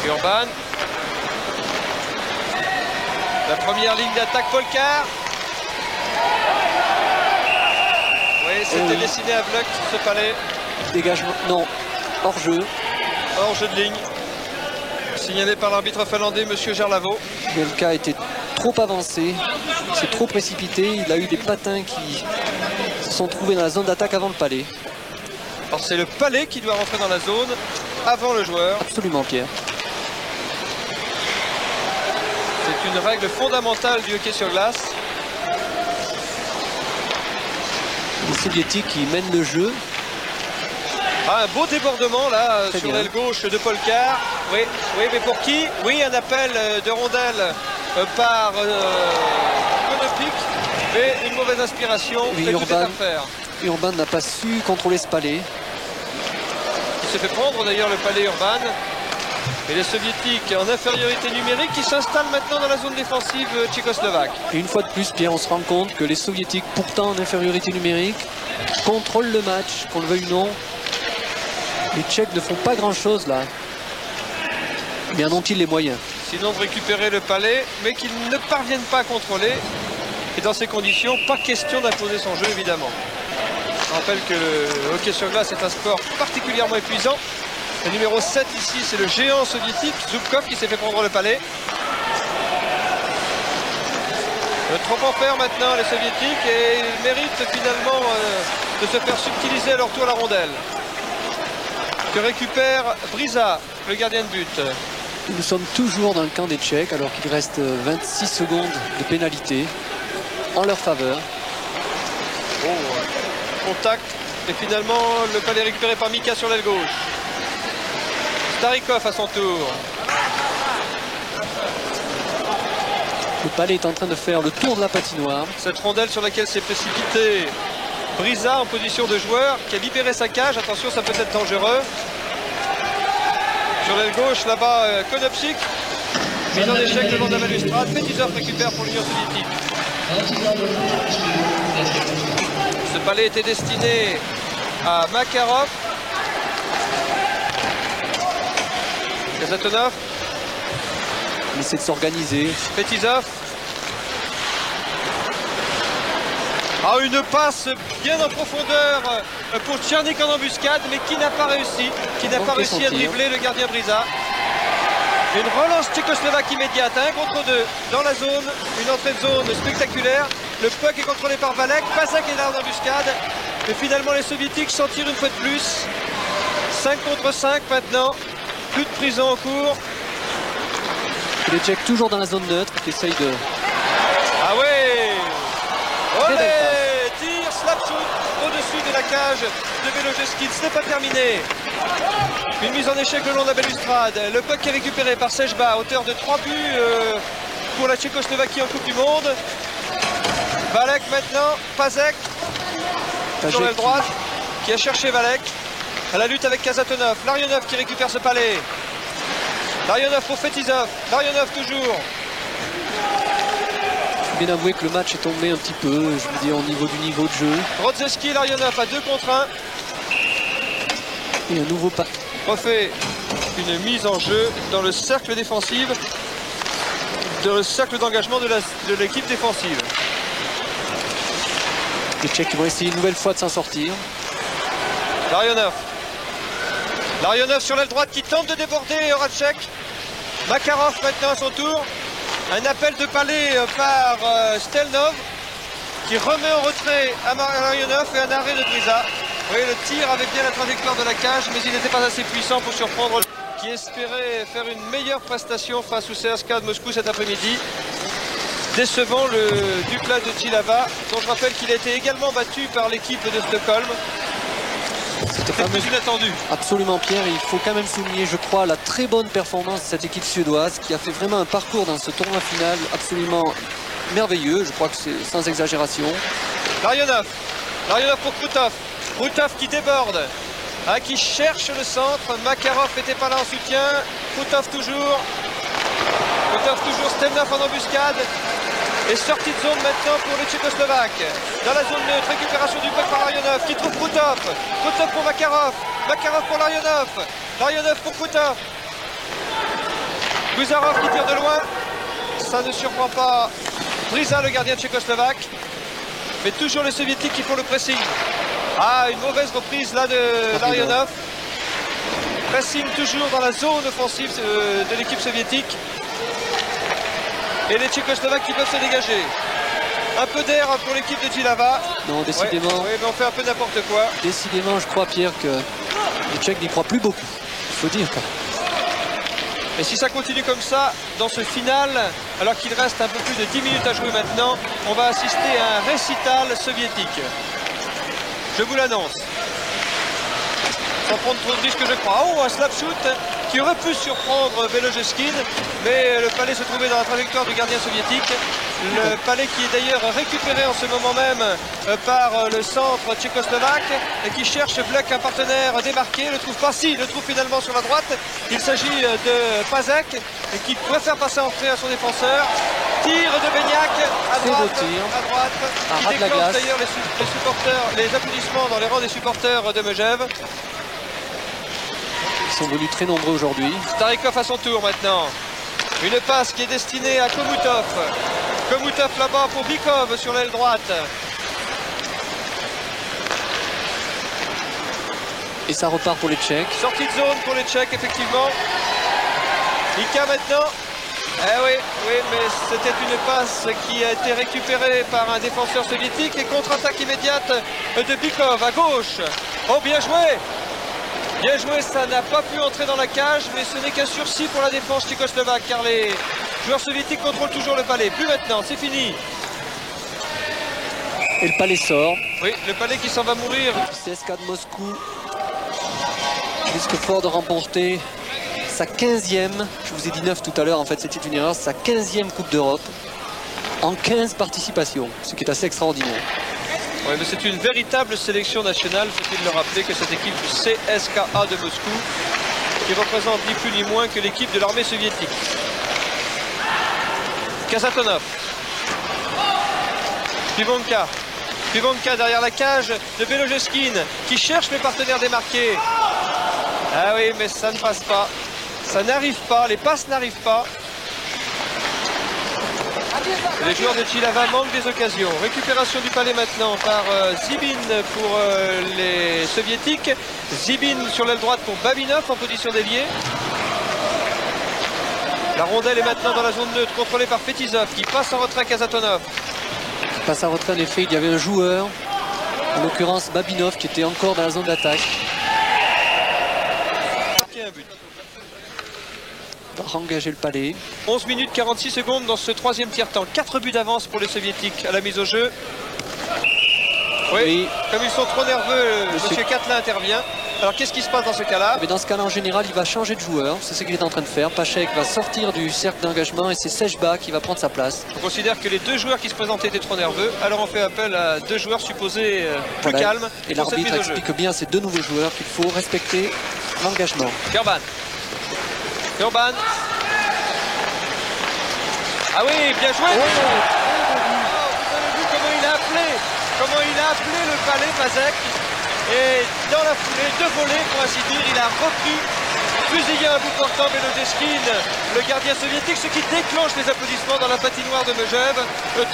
Urban. La première ligne d'attaque, Polkar. Oui, c'était dessiné à bloc ce palais. Dégagement, non, hors-jeu. Hors-jeu de ligne. Signalé par l'arbitre finlandais, monsieur Gerlavo. Bielka était trop avancé, c'est trop précipité. Il a eu des patins qui se sont trouvés dans la zone d'attaque avant le palais. Alors c'est le palais qui doit rentrer dans la zone avant le joueur. Absolument, Pierre. C'est une règle fondamentale du hockey sur glace. Les soviétiques qui mènent le jeu. Ah, un beau débordement là Très sur bien. l'aile gauche de Polkar. Oui, oui, mais pour qui? Oui, un appel de rondelle par Konopik, mais une mauvaise inspiration. Oui, fait tout est Urban. à faire. Urban n'a pas su contrôler ce palais. Il s'est fait prendre d'ailleurs le palais Urban. Et les soviétiques en infériorité numérique qui s'installent maintenant dans la zone défensive tchécoslovaque. Et une fois de plus, Pierre, on se rend compte que les soviétiques, pourtant en infériorité numérique, contrôlent le match, qu'on le veuille ou non. Les Tchèques ne font pas grand-chose là. Mais en ont-ils les moyens? Sinon de récupérer le palais, mais qu'ils ne parviennent pas à contrôler. Et dans ces conditions, pas question d'imposer son jeu évidemment. Je rappelle que le hockey sur glace est un sport particulièrement épuisant. Le numéro 7 ici, c'est le géant soviétique, Zubkov, qui s'est fait prendre le palais. Trop en faire maintenant les soviétiques et ils méritent finalement de se faire subtiliser à leur tour la rondelle. Que récupère Brisa, le gardien de but. Nous sommes toujours dans le camp des Tchèques alors qu'il reste 26 secondes de pénalité en leur faveur. Contact et finalement le palais récupéré par Mika sur l'aile gauche. Starikov à son tour. Le palais est en train de faire le tour de la patinoire. Cette rondelle sur laquelle s'est précipité Brisa en position de joueur qui a libéré sa cage. Attention, ça peut être dangereux. Sur l'aile gauche, là-bas, Konopchik. Mise en échec devant la balustrade. Fetisov récupère pour l'Union soviétique. Ce palais était destiné à Makarov. Kazatonov. Il essaie de s'organiser. Fetisov. Ah, une passe bien en profondeur pour Tchernik en embuscade, mais qui n'a pas réussi. Qui n'a pas réussi à dribbler le gardien Brisa. Une relance tchécoslovaque immédiate, 1 contre 2 dans la zone. Une entrée de zone spectaculaire. Le puck est contrôlé par Valek. Pazak est là en embuscade. Mais finalement, les soviétiques s'en tirent une fois de plus. 5 contre 5 maintenant. Plus de prison en cours. Les Tchèques toujours dans la zone neutre qui essayent de... Ah ouais! Olé! belle Tir, slap shoot au-dessus de la cage de Belojevski. Ce n'est pas terminé. Une mise en échec le long de la balustrade. Le puck est récupéré par Sejba, auteur de 3 buts pour la Tchécoslovaquie en Coupe du Monde. Valek maintenant, Pazek sur l'aile droite qui a cherché Valek à la lutte avec Kazatonov. Larionov qui récupère ce palais. Larionov pour Fetisov. Larionov toujours. Bien avouer que le match est tombé un petit peu, je veux dire, au niveau du niveau de jeu. Rodzeski, Larionov à 2 contre 1. Et un nouveau pas. Refait une mise en jeu dans le cercle défensif, dans le cercle d'engagement de l'équipe défensive. Les Tchèques vont essayer une nouvelle fois de s'en sortir. Larionov. Larionov sur l'aile droite qui tente de déborder Horacek. Makarov maintenant à son tour. Un appel de palais par Stelnov qui remet en retrait à Larionov et un arrêt de Brisa. Oui, le tir avait bien la trajectoire de la cage, mais il n'était pas assez puissant pour surprendre qui espérait faire une meilleure prestation face au CSKA de Moscou cet après-midi. Décevant le Dukla de Jihlava, dont je rappelle qu'il a été également battu par l'équipe de Stockholm. C'était plus inattendu. Absolument Pierre, il faut quand même souligner, je crois, la très bonne performance de cette équipe suédoise qui a fait vraiment un parcours dans ce tournoi final absolument merveilleux, je crois que c'est sans exagération. Larionov pour Krutov. Krutov qui déborde, qui cherche le centre. Makarov n'était pas là en soutien. Krutov toujours. Stelnov en embuscade. Et sortie de zone maintenant pour les Tchécoslovaques. Dans la zone neutre, récupération du puck par Larionov qui trouve Krutov. Krutov pour Makarov. Makarov pour Larionov. Larionov pour Krutov. Buzarov qui tire de loin. Ça ne surprend pas Brisa, le gardien tchécoslovaque. Mais toujours les soviétiques qui font le pressing. Ah, une mauvaise reprise là de Larionov. Pressing toujours dans la zone offensive de l'équipe soviétique. Et les Tchécoslovaques qui peuvent se dégager. Un peu d'air pour l'équipe de Jihlava. Non, décidément. Oui, mais on fait un peu n'importe quoi. Décidément, je crois, Pierre, que les Tchèques n'y croient plus beaucoup. Il faut dire. Et si ça continue comme ça, dans ce final, alors qu'il reste un peu plus de 10 minutes à jouer maintenant, on va assister à un récital soviétique. Je vous l'annonce. Sans prendre trop de risques, je crois. Oh, un slap shoot qui aurait pu surprendre Belojevski, mais le palais se trouvait dans la trajectoire du gardien soviétique. Le palais qui est d'ailleurs récupéré en ce moment même par le centre tchécoslovaque et qui cherche Blek, un partenaire démarqué. Le trouve pas, si, le trouve finalement sur la droite. Il s'agit de Pazek qui préfère passer en retrait à son défenseur. Tir de Beignac à droite, qui déclenche d'ailleurs les applaudissements dans les rangs des supporters de Megève. Ils sont venus très nombreux aujourd'hui. Starikov à son tour maintenant. Une passe qui est destinée à Komutov. Komutov là-bas pour Bikov sur l'aile droite. Et ça repart pour les Tchèques. Sortie de zone pour les Tchèques, effectivement. Ika maintenant. Eh oui, mais c'était une passe qui a été récupérée par un défenseur soviétique et contre-attaque immédiate de Bikov à gauche. Oh, bien joué! Bien joué, ça n'a pas pu entrer dans la cage, mais ce n'est qu'un sursis pour la défense tchécoslovaque, car les joueurs soviétiques contrôlent toujours le palais. Plus maintenant, c'est fini. Et le palais sort. Oui, le palais qui s'en va mourir. CSKA de Moscou risque fort de remporter sa 15e, je vous ai dit 9 tout à l'heure, en fait c'était une erreur, sa 15e Coupe d'Europe en 15 participations, ce qui est assez extraordinaire. Oui, mais c'est une véritable sélection nationale, faut-il le rappeler, que cette équipe du CSKA de Moscou, qui représente ni plus ni moins que l'équipe de l'armée soviétique. Kazatonov. Pivonka derrière la cage de Belojevski, qui cherche les partenaires démarqués. Ah oui, mais ça ne passe pas. Ça n'arrive pas, les passes n'arrivent pas. Les joueurs de Jihlava manquent des occasions. Récupération du palais maintenant par Zibin pour les soviétiques. Zibin sur l'aile droite pour Babinov en position d'ailier. La rondelle est maintenant dans la zone neutre, contrôlée par Fetisov qui passe en retrait à Kazatonov. Passe en retrait, en effet, il y avait un joueur En l'occurrence Babinov qui était encore dans la zone d'attaque. Un but. Va engager le palais. 11 minutes 46 secondes dans ce troisième tiers-temps. 4 buts d'avance pour les soviétiques à la mise au jeu. Oui, Et comme ils sont trop nerveux, Monsieur Katlin intervient. Alors qu'est-ce qui se passe dans ce cas-là? mais dans ce cas-là, en général, il va changer de joueur. C'est ce qu'il est en train de faire. Pachek va sortir du cercle d'engagement et c'est Sejba qui va prendre sa place. On considère que les deux joueurs qui se présentaient étaient trop nerveux. Alors on fait appel à deux joueurs supposés plus Voilà. calmes Et pour cette mise l'arbitre au jeu. explique bien à ces deux nouveaux joueurs qu'il faut respecter l'engagement. Urban. Urban. Ah oui, bien joué. Oh, Vous avez vu comment il a appelé le palais, Mazek. Et dans la foulée, de volée, pour ainsi dire, il a repris, fusillé un bout portant Belodeshkin, le gardien soviétique, ce qui déclenche les applaudissements dans la patinoire de Megève.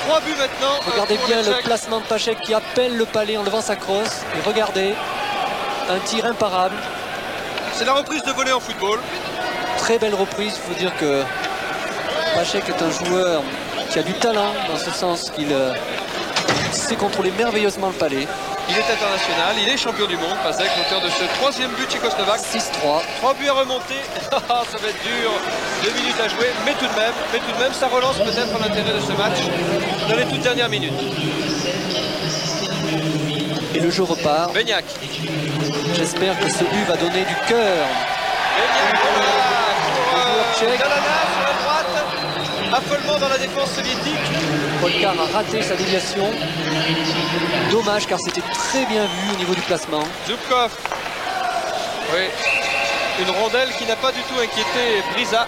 3 buts maintenant. regardez pour bien les le Tchèques. placement de Pachek qui appelle le palais en levant sa crosse. Et regardez, un tir imparable. C'est la reprise de volée en football. Très belle reprise. Il faut dire que Pachek est un joueur qui a du talent, dans ce sens qu'il sait contrôler merveilleusement le palais. Il est international, il est champion du monde, Pazek, l'auteur de ce troisième but tchécoslovaque. 6-3. 3 buts à remonter, ça va être dur, 2 minutes à jouer, mais tout de même, ça relance peut-être l'intérêt de ce match dans les toutes dernières minutes. Et le jeu repart. Beignac. J'espère que ce but va donner du cœur. Beignac pour tchèque. Galana sur la droite. Affolement dans la défense soviétique. Polkar a raté sa déviation. Dommage car c'était très bien vu au niveau du placement. Zubkov. Oui. Une rondelle qui n'a pas du tout inquiété Brisa,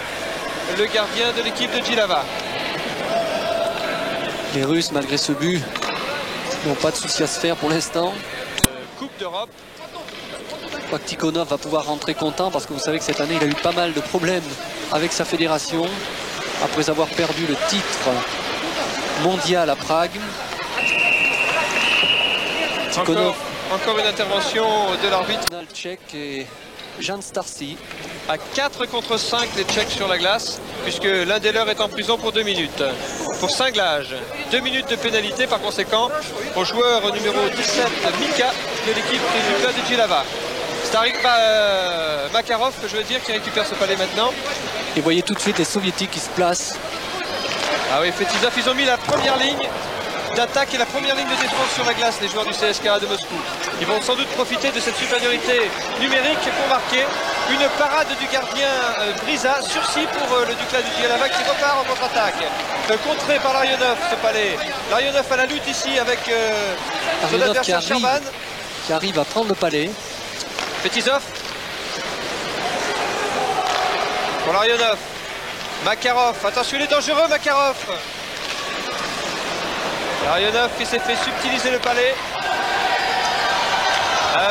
le gardien de l'équipe de Djilava. Les Russes, malgré ce but, n'ont pas de soucis à se faire pour l'instant. Coupe d'Europe. Je crois que Tikhonov va pouvoir rentrer content parce que vous savez que cette année il a eu pas mal de problèmes avec sa fédération après avoir perdu le titre mondial à Prague. Tikhonov, Encore une intervention de l'arbitre. tchèque et Jan Starcy. À 4 contre 5 les Tchèques sur la glace, puisque l'un des leurs est en prison pour 2 minutes. Pour cinglage, 2 minutes de pénalité par conséquent au joueur numéro 17 Mika de l'équipe du club de Djilava. Starik Makarov, que je veux dire, qui récupère ce palais maintenant. Et voyez tout de suite les soviétiques qui se placent. Ah oui, Fetisov, ils ont mis la première ligne d'attaque et la première ligne de défense sur la glace, les joueurs du CSKA de Moscou. Ils vont sans doute profiter de cette supériorité numérique pour marquer une parade du gardien Brisa, sursis pour le Dukla du Djilava qui repart en contre-attaque. Contré par Larionov, ce palais. Larionov à la lutte ici avec son Larionov adversaire Sherban. qui arrive à prendre le palais. Fetisov. Pour Larionov. Makarov, attention, il est dangereux Makarov. Larionov qui s'est fait subtiliser le palais.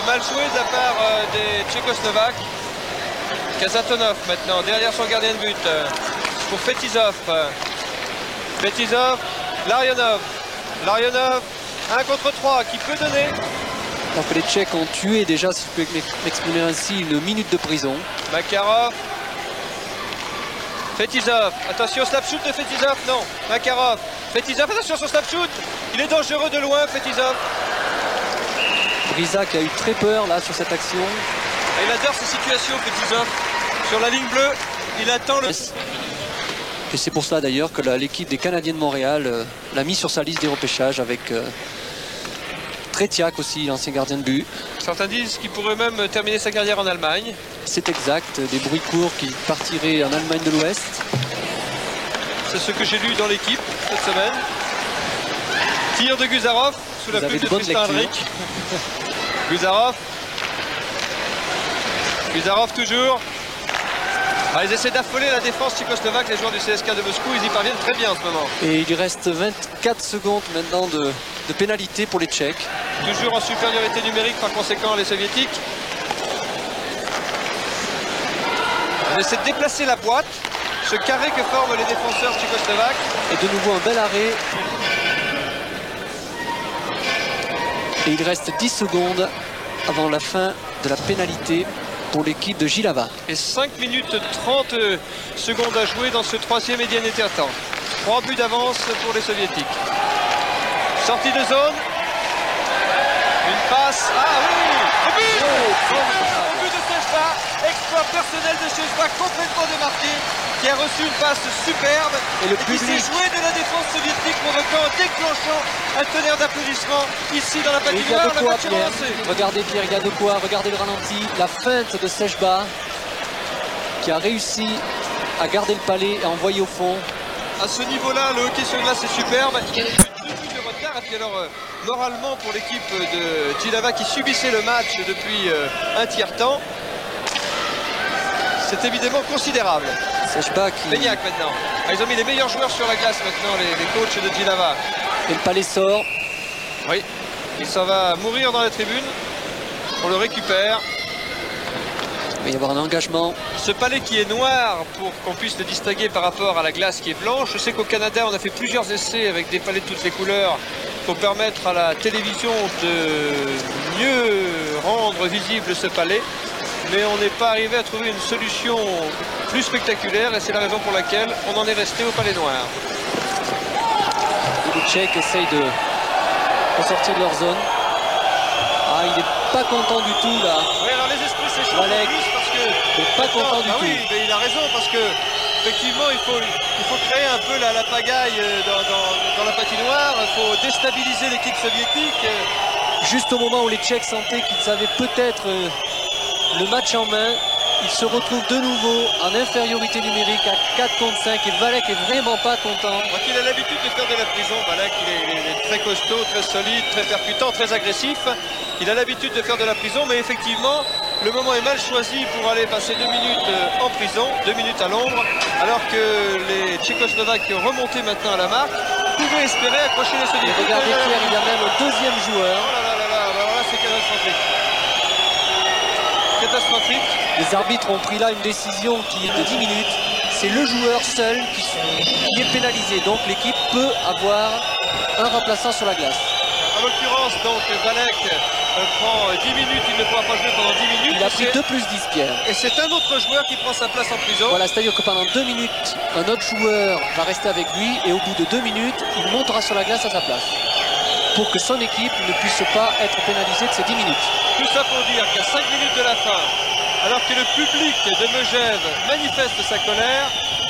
Mal joué de la part des Tchécoslovaques. Kazatonov maintenant, derrière son gardien de but. Pour Fetisov. Fetisov, Larionov. Larionov, 1 contre 3, qui peut donner. Alors que les Tchèques ont tué déjà, si je peux m'exprimer ainsi, une minute de prison. Makarov. Fetisov, attention, slap shoot de Fetisov, non. Makarov. Fetisov, attention son slap shoot. Il est dangereux de loin, Fetisov. Brisa qui a eu très peur là sur cette action. Et il adore ces situations, Fetisov. Sur la ligne bleue, il attend le... Et c'est pour cela d'ailleurs que l'équipe des Canadiens de Montréal l'a mis sur sa liste des repêchages avec Tretiak aussi, l'ancien gardien de but. Certains disent qu'il pourrait même terminer sa carrière en Allemagne. C'est exact, des bruits courts qui partiraient en Allemagne de l'Ouest. C'est ce que j'ai lu dans l'équipe cette semaine. Tir de Guzarov sous la Vous avez plume de de bonnes Tristan lectures. Henrik. Guzarov. Guzarov toujours. Ah, ils essaient d'affoler la défense tchécoslovaque, les joueurs du CSKA de Moscou, ils y parviennent très bien en ce moment. Et il reste 24 secondes maintenant de pénalité pour les Tchèques. Toujours en supériorité numérique par conséquent les soviétiques. On essaie de déplacer la boîte, ce carré que forment les défenseurs tchécoslovaques. Et de nouveau un bel arrêt. Et il reste 10 secondes avant la fin de la pénalité pour l'équipe de Djilava. Et 5 minutes 30 secondes à jouer dans ce troisième et dernier temps. 3 buts d'avance pour les soviétiques. Sortie de zone. Une Ah oui, le but, Oh, le but de Sechba, exploit personnel de Sechba, complètement démarqué, qui a reçu une passe superbe Et le qui s'est public. joué de la défense soviétique provoquant, déclenchant un tonnerre d'applaudissements ici dans la Et il y a patinoire. de Le quoi, match est Pierre. relancé. Regardez Pierre, il y a de quoi. Regardez le ralenti. La feinte de Sechba qui a réussi à garder le palais et à envoyer au fond. À ce niveau-là, le hockey sur glace est superbe. Il y a eu 2 buts de retard. Et puis alors, moralement, pour l'équipe de Jihlava qui subissait le match depuis un tiers-temps, c'est évidemment considérable. Sechba qui... Beignac maintenant. Ah, ils ont mis les meilleurs joueurs sur la glace maintenant, les coachs de Jihlava. Et le palais sort. Oui, il s'en va mourir dans la tribune. On le récupère. Il va y avoir un engagement. Ce palais qui est noir pour qu'on puisse le distinguer par rapport à la glace qui est blanche. Je sais qu'au Canada, on a fait plusieurs essais avec des palais de toutes les couleurs pour permettre à la télévision de mieux rendre visible ce palais. Mais on n'est pas arrivé à trouver une solution plus spectaculaire et c'est la raison pour laquelle on en est resté au palais noir. Et les Tchèques essayent de ressortir de leur zone. Ah, il n'est pas content du tout là. Oui, alors les esprits s'échauffent Valek. en plus parce que... Il n'est pas content du Ah tout. oui, mais il a raison parce que effectivement il faut créer un peu la pagaille dans la patinoire, il faut déstabiliser l'équipe soviétique. Juste au moment où les Tchèques sentaient qu'ils avaient peut-être le match en main, ils se retrouvent de nouveau en infériorité numérique à 4 contre 5 et Valek est vraiment pas content. Il a l'habitude de faire de la prison, Valek, il est très costaud, très solide, très percutant, très agressif. Il a l'habitude de faire de la prison, mais effectivement, le moment est mal choisi pour aller passer 2 minutes en prison, 2 minutes à l'ombre, alors que les Tchécoslovaques remontaient maintenant à la marque, pouvaient espérer accrocher les Et Soviétiques. regardez Pierre, il y a même un deuxième joueur. Oh là là là là, alors là c'est catastrophique. Catastrophique. Les arbitres ont pris là une décision qui est de 10 minutes. C'est le joueur seul qui est pénalisé. Donc l'équipe peut avoir un remplaçant sur la glace. En l'occurrence, donc Valek prend 10 minutes, il ne pourra pas jouer pendant 10 minutes. Il a pris 2 plus 10, Pierre. Et c'est un autre joueur qui prend sa place en prison. Voilà, c'est-à-dire que pendant 2 minutes, un autre joueur va rester avec lui et au bout de 2 minutes, il montera sur la glace à sa place. Pour que son équipe ne puisse pas être pénalisée de ces 10 minutes. Tout ça pour dire qu'à 5 minutes de la fin, alors que le public de Megève manifeste sa colère,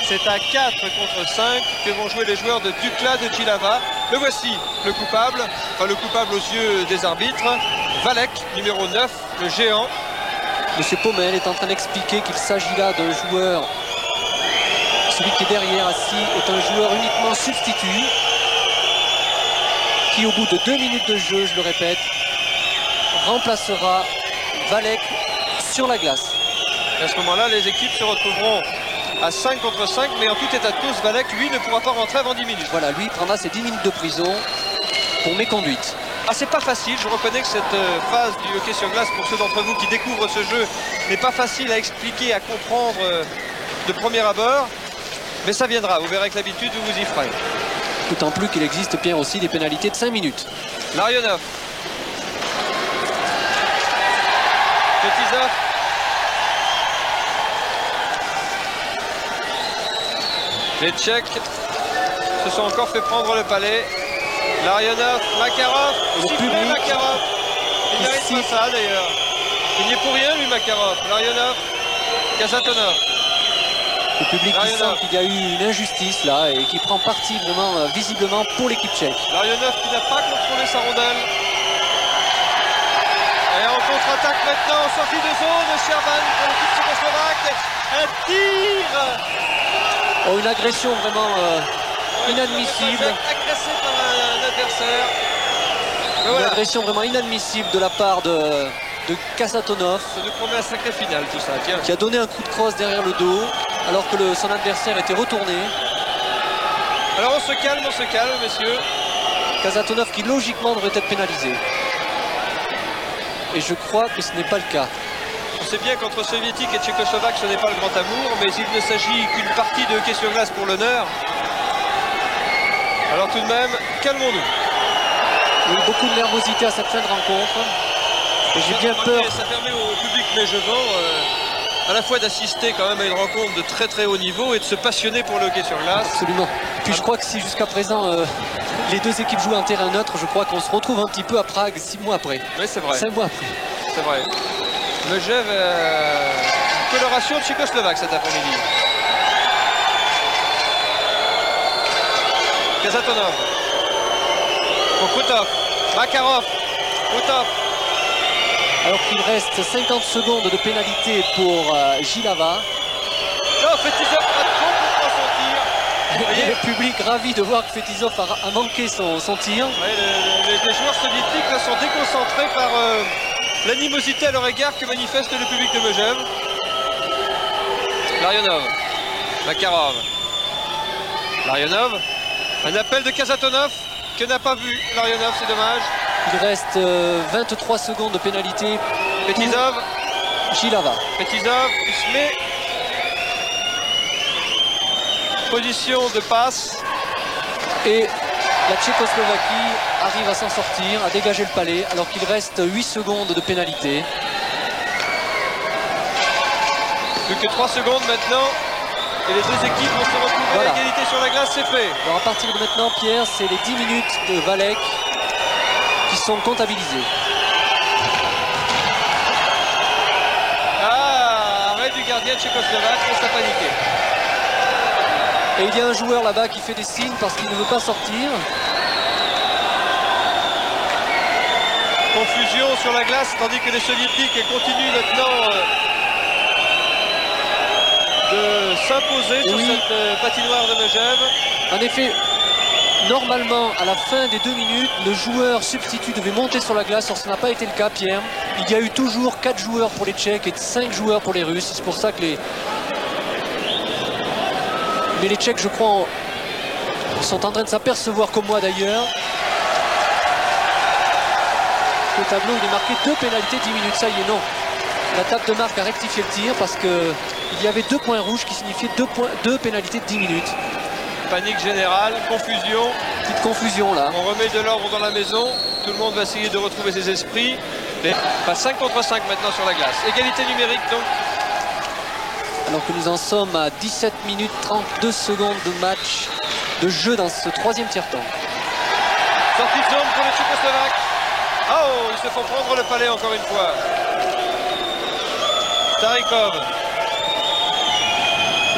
c'est à 4 contre 5 que vont jouer les joueurs de Dukla de Jihlava. Le voici, le coupable, enfin le coupable aux yeux des arbitres, Valek, numéro 9, le géant. Monsieur Pommel est en train d'expliquer qu'il s'agit là d'un joueur, celui qui est derrière assis, est un joueur uniquement substitut, qui au bout de 2 minutes de jeu, je le répète, remplacera Valek sur la glace. Et à ce moment-là, les équipes se retrouveront à 5 contre 5, mais en tout état de cause, Valek, lui, ne pourra pas rentrer avant 10 minutes. Voilà, lui prendra ses 10 minutes de prison pour méconduite. Ah, c'est pas facile, je reconnais que cette phase du hockey sur glace, pour ceux d'entre vous qui découvrent ce jeu, n'est pas facile à expliquer, à comprendre de premier abord, mais ça viendra, vous verrez avec l'habitude, vous vous y ferez. D'autant plus qu'il existe, Pierre, aussi des pénalités de 5 minutes. Larionov. Petizov. Les Tchèques se sont encore fait prendre le palais. Larionov, Makarov, Le sifflet public Makarov. Il qui mérite siffle. pas ça d'ailleurs. Il n'y est pour rien lui Makarov. Larionov, Kasatonov. Le public qui Larionov. sent qu'il y a eu une injustice là et qui prend parti vraiment visiblement pour l'équipe tchèque. Larionov qui n'a pas contrôlé sa rondelle. Et en contre-attaque maintenant, en sortie de zone, Sherman pour l'équipe tchécoslovaque. Un tir. Oh, une agression vraiment inadmissible. Agressé par un adversaire. Mais Une voilà, agression vraiment inadmissible de la part de Kasatonov, ça nous promet un sacré final tout ça. Tiens. qui a donné un coup de crosse derrière le dos alors que son adversaire était retourné. Alors on se calme, messieurs. Kasatonov qui logiquement devrait être pénalisé. Et je crois que ce n'est pas le cas. On sait bien qu'entre soviétiques et tchécoslovaques, ce n'est pas le grand amour, mais il ne s'agit qu'une partie de hockey sur glace pour l'honneur. Alors tout de même, calmons-nous. Il y a eu beaucoup de nervosité à cette fin de rencontre. Et j'ai bien peur. Ça permet au public méjevant à la fois d'assister quand même à une rencontre de très très haut niveau et de se passionner pour le hockey sur glace. Absolument. Puis je crois que si jusqu'à présent les deux équipes jouent un terrain neutre, je crois qu'on se retrouve un petit peu à Prague 6 mois après. Oui, c'est vrai. 5 mois après. C'est vrai. Megève, une coloration tchécoslovaque cet après-midi. Kazatonov. Pour Koutov. Makarov. Koutov. Alors qu'il reste 50 secondes de pénalité pour Jilava. Non, Fetisov a complètement son tir. Et le public ravi de voir que Fetisov a manqué son tir. Ouais, les joueurs soviétiques là, sont déconcentrés par l'animosité à leur égard que manifeste le public de Megève. Larionov. Makarov. Larionov. Un appel de Kazatonov que n'a pas vu Larionov, c'est dommage. Il reste 23 secondes de pénalité. Fetisov. Jilava. Fetisov, il se met position de passe. Et la Tchécoslovaquie arrive à s'en sortir, à dégager le palais, alors qu'il reste 8 secondes de pénalité. Plus que 3 secondes maintenant. Et les deux équipes vont se retrouver Voilà. à égalité sur la glace, c'est fait. Alors à partir de maintenant, Pierre, c'est les 10 minutes de Valek qui sont comptabilisées. Ah, arrêt du gardien tchécoslovaque, mais ça a paniqué. Et il y a un joueur là-bas qui fait des signes parce qu'il ne veut pas sortir. Confusion sur la glace, tandis que les soviétiques continuent maintenant de s'imposer sur cette patinoire de Megève. En effet, normalement, à la fin des 2 minutes, le joueur substitut devait monter sur la glace. Or, ce n'a pas été le cas, Pierre. Il y a eu toujours 4 joueurs pour les Tchèques et 5 joueurs pour les Russes. C'est pour ça que Mais les Tchèques, je crois, sont en train de s'apercevoir, comme moi d'ailleurs, que le tableau il est marqué 2 pénalités, 10 minutes. Ça y est, non. La table de marque a rectifié le tir parce qu'il y avait 2 points rouges qui signifiaient 2 pénalités de 10 minutes. Panique générale, confusion. Petite confusion là. On remet de l'ordre dans la maison. Tout le monde va essayer de retrouver ses esprits. Pas 5 contre 5 maintenant sur la glace. Égalité numérique donc. Alors que nous en sommes à 17 minutes 32 secondes de match, de jeu dans ce 3e tiers-temps. Sortie de zone pour les Tchécoslovaques. Oh, ils se font prendre le palais encore une fois. Starikov.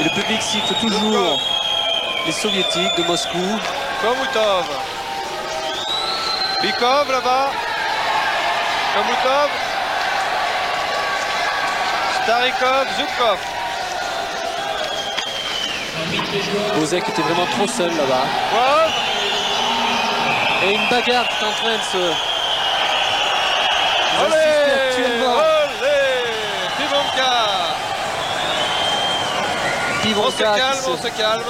Et le public siffle toujours les soviétiques de Moscou. Komutov. Bikov là-bas. Komutov. Starikov, Zubkov. Bozek était vraiment trop seul là-bas. Wow. Et une bagarre qui est en train de se... Olé, actuellement. olé, Pivonka. On se Pivonka calme, on se calme.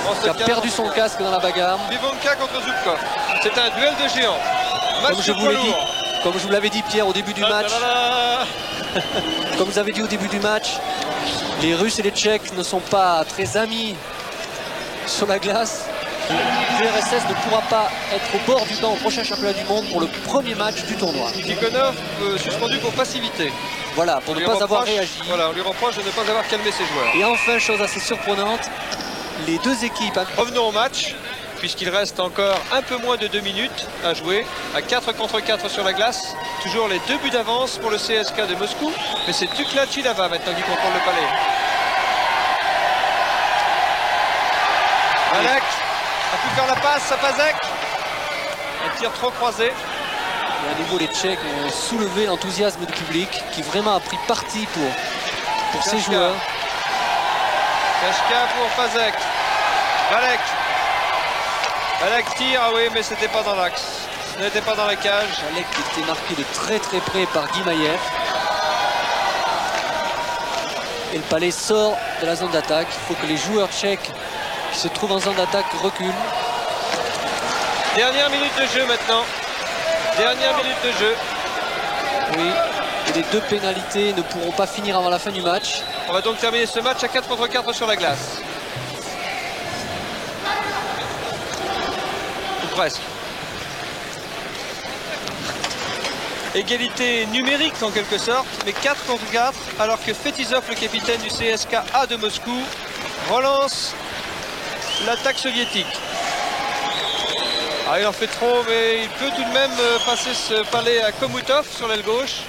On se qui a calme. perdu son casque dans la bagarre. Pivonka contre Zubkov. C'est un duel de géants. Match Comme je de vous poids l'ai dit, lourd. comme je vous l'avais dit, Pierre, au début du match. Comme vous avez dit au début du match, les Russes et les Tchèques ne sont pas très amis sur la glace. L'URSS ne pourra pas être au bord du banc au prochain championnat du monde pour le premier match du tournoi. Tikhonov suspendu pour passivité. Voilà, pour On ne lui pas avoir reproche- réagi. Voilà, on lui reproche de ne pas avoir calmé ses joueurs. Et enfin, chose assez surprenante, les deux équipes... Revenons au match, puisqu'il reste encore un peu moins de 2 minutes à jouer, à 4 contre 4 sur la glace. Toujours les 2 buts d'avance pour le CSK de Moscou, mais c'est Dukla Jilava maintenant qui contrôle le palais. Valek a pu faire la passe à Pazek. Un tir trop croisé. Et à nouveau, les Tchèques ont soulevé l'enthousiasme du public qui vraiment a pris parti pour ces Kashka. joueurs. Kashka pour Pazek. Valek. Valek tire, ah oui, mais c'était pas dans l'axe. Ce n'était pas dans la cage. Valek qui était marqué de très très près par Guimayev. Et le palais sort de la zone d'attaque. Il faut que les joueurs tchèques qui se trouvent en zone d'attaque reculent. Dernière minute de jeu maintenant. Dernière minute de jeu. Oui. Et les 2 pénalités ne pourront pas finir avant la fin du match. On va donc terminer ce match à 4 contre 4 sur la glace. Ou presque. égalité numérique en quelque sorte, mais 4 contre 4, alors que Fetisov, le capitaine du CSKA de Moscou, relance l'attaque soviétique. Ah, il en fait trop, mais il peut tout de même passer ce palais à Komutov sur l'aile gauche.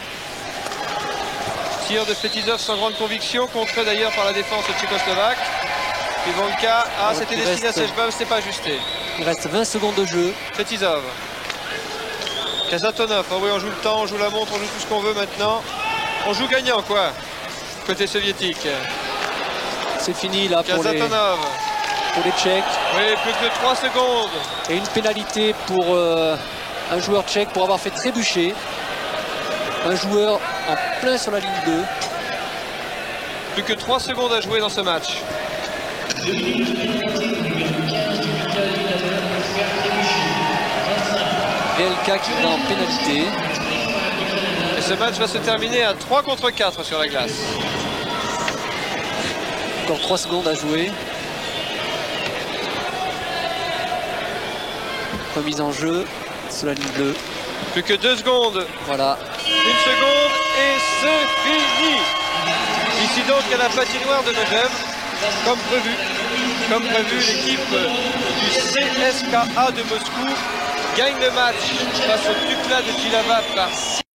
Tir de Fetisov sans grande conviction, contré d'ailleurs par la défense tchécoslovaque. Ivanka, ah, c'était destiné à Sejbov, c'était pas ajusté. Il reste 20 secondes de jeu. Fetisov. Kazatonov, ah oui, on joue le temps, on joue la montre, on joue tout ce qu'on veut maintenant. On joue gagnant, quoi, côté soviétique. C'est fini là pour les Tchèques. Oui, plus que 3 secondes. Et une pénalité pour un joueur tchèque pour avoir fait trébucher un joueur en plein sur la ligne 2. Plus que 3 secondes à jouer dans ce match. VLK qui est en pénalité. Et ce match va se terminer à 3 contre 4 sur la glace. Encore 3 secondes à jouer. Remise en jeu sur la ligne bleue. Plus que 2 secondes. Voilà. 1 seconde et c'est fini. Ici donc à la patinoire de Megève, comme prévu. Comme prévu, l'équipe du CSKA de Moscou gagne le match face au Dukla de Jihlava par 6.